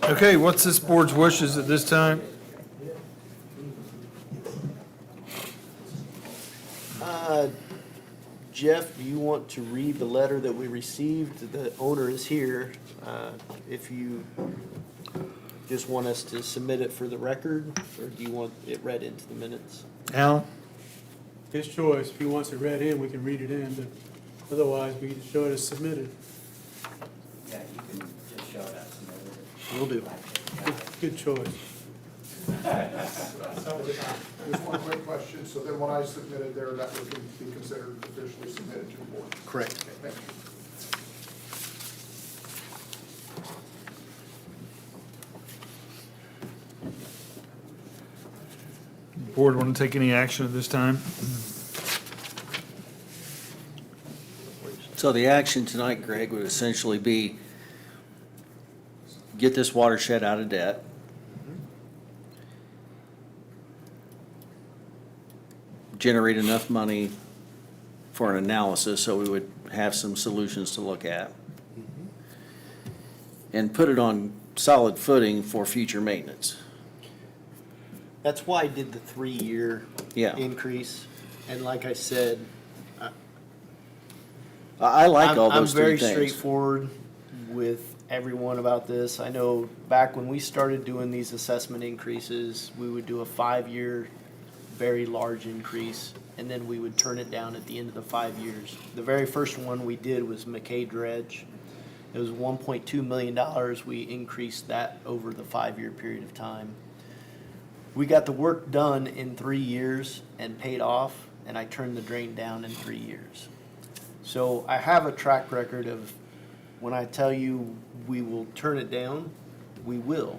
A: Okay, what's this board's wishes at this time?
E: Jeff, do you want to read the letter that we received? The owner is here. If you just want us to submit it for the record, or do you want it read into the minutes?
A: Alan?
J: His choice. If he wants it read in, we can read it in, but otherwise, we can show it as submitted.
C: Yeah, you can just show that to me.
E: Will do.
J: Good choice.
L: Just one quick question, so then when I submit it there, that would be considered officially submitted to the board?
E: Correct.
L: Thank you.
A: Board want to take any action at this time?
B: So the action tonight, Greg, would essentially be get this watershed out of debt. Generate enough money for an analysis, so we would have some solutions to look at. And put it on solid footing for future maintenance.
E: That's why I did the 3-year
B: Yeah.
E: increase, and like I said,
B: I like all those three
E: I'm very
B: things.
E: straightforward with everyone about this. I know back when we started doing these assessment increases, we would do a 5-year, very large increase, and then we would turn it down at the end of the 5 years. The very first one we did was McKay Dredge. It was $1.2 million. We increased that over the 5-year period of time. We got the work done in 3 years and paid off, and I turned the drain down in 3 years. So I have a track record of when I tell you we will turn it down, we will.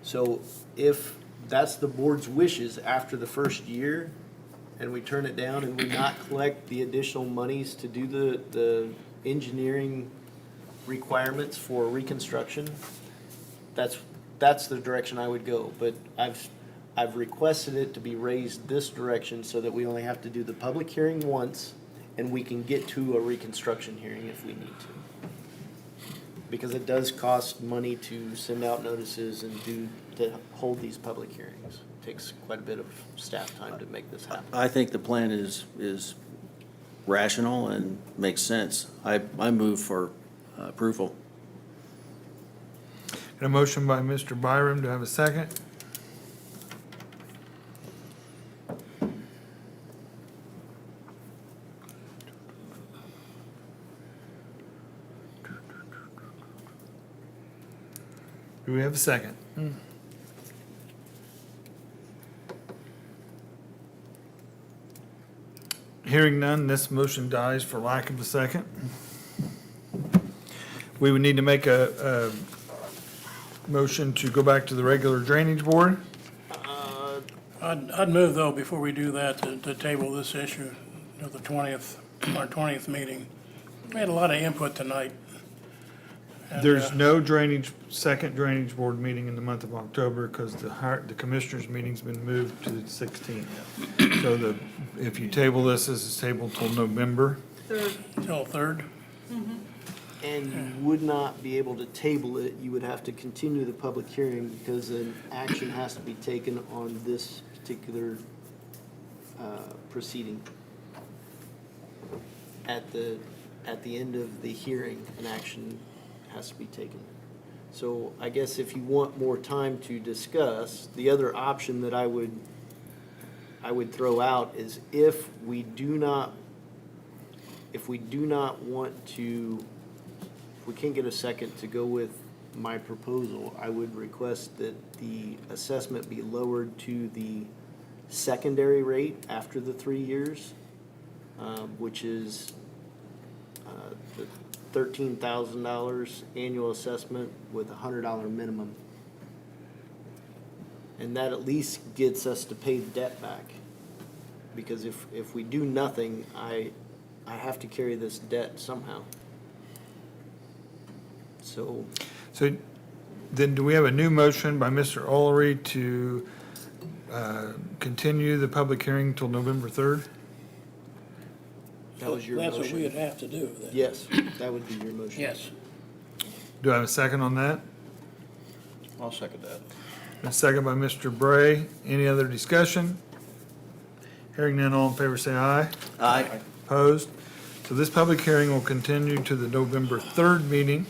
E: So if that's the board's wishes after the first year and we turn it down and we not collect the additional monies to do the engineering requirements for reconstruction, that's the direction I would go. But I've requested it to be raised this direction so that we only have to do the public hearing once, and we can get to a reconstruction hearing if we need to. Because it does cost money to send out notices and to hold these public hearings. Takes quite a bit of staff time to make this happen.
B: I think the plan is rational and makes sense. I move for approval.
A: Got a motion by Mr. Byram. Do I have a second? Do we have a second? Hearing none, this motion dies for lack of a second. We would need to make a motion to go back to the regular drainage board.
I: I'd move though, before we do that, to table this issue to the 20th, our 20th meeting. We had a lot of input tonight. And,
A: There's no second drainage board meeting in the month of October because the commissioners' meeting's been moved to the 16th. So if you table this as a table till November,
I: Till 3rd.
E: And you would not be able to table it, you would have to continue the public hearing because an action has to be taken on this particular proceeding. At the end of the hearing, an action has to be taken. So I guess if you want more time to discuss, the other option that I would throw out is if we do not want to, if we can't get a second to go with my proposal, I would request that the assessment be lowered to the secondary rate after the 3 years, which is the $13,000 annual assessment with a $100 minimum. And that at least gets us to pay the debt back. Because if we do nothing, I have to carry this debt somehow. So,
A: then do we have a new motion by Mr. Olery to continue the public hearing till November 3rd?
E: that was your motion.
I: That's what we'd have to do then.
E: Yes, that would be your motion.
I: Yes.
A: Do I have a second on that?
B: I'll second that.
A: A second by Mr. Bray. Any other discussion? Hearing none, all in favor say aye.
B: Aye.
A: Opposed? So this public hearing will continue to the November 3rd meeting.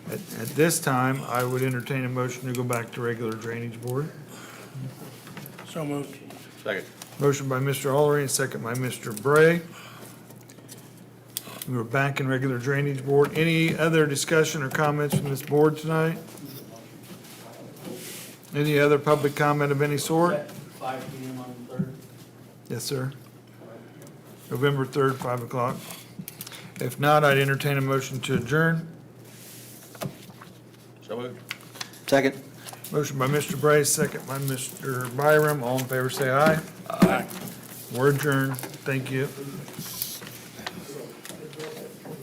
A: At this time, I would entertain a motion to go back to regular drainage board.
I: So moved.
B: Second.
A: Motion by Mr. Olery and second by Mr. Bray. We're back in regular drainage board. Any other discussion or comments from this board tonight? Any other public comment of any sort?
M: 5 PM on the 3rd?
A: Yes, sir. November 3rd, 5 o'clock. If not, I'd entertain a motion to adjourn.
B: So moved. Second.
A: Motion by Mr. Bray, second by Mr. Byram. All in favor, say aye. Aye. We're adjourned. Thank you.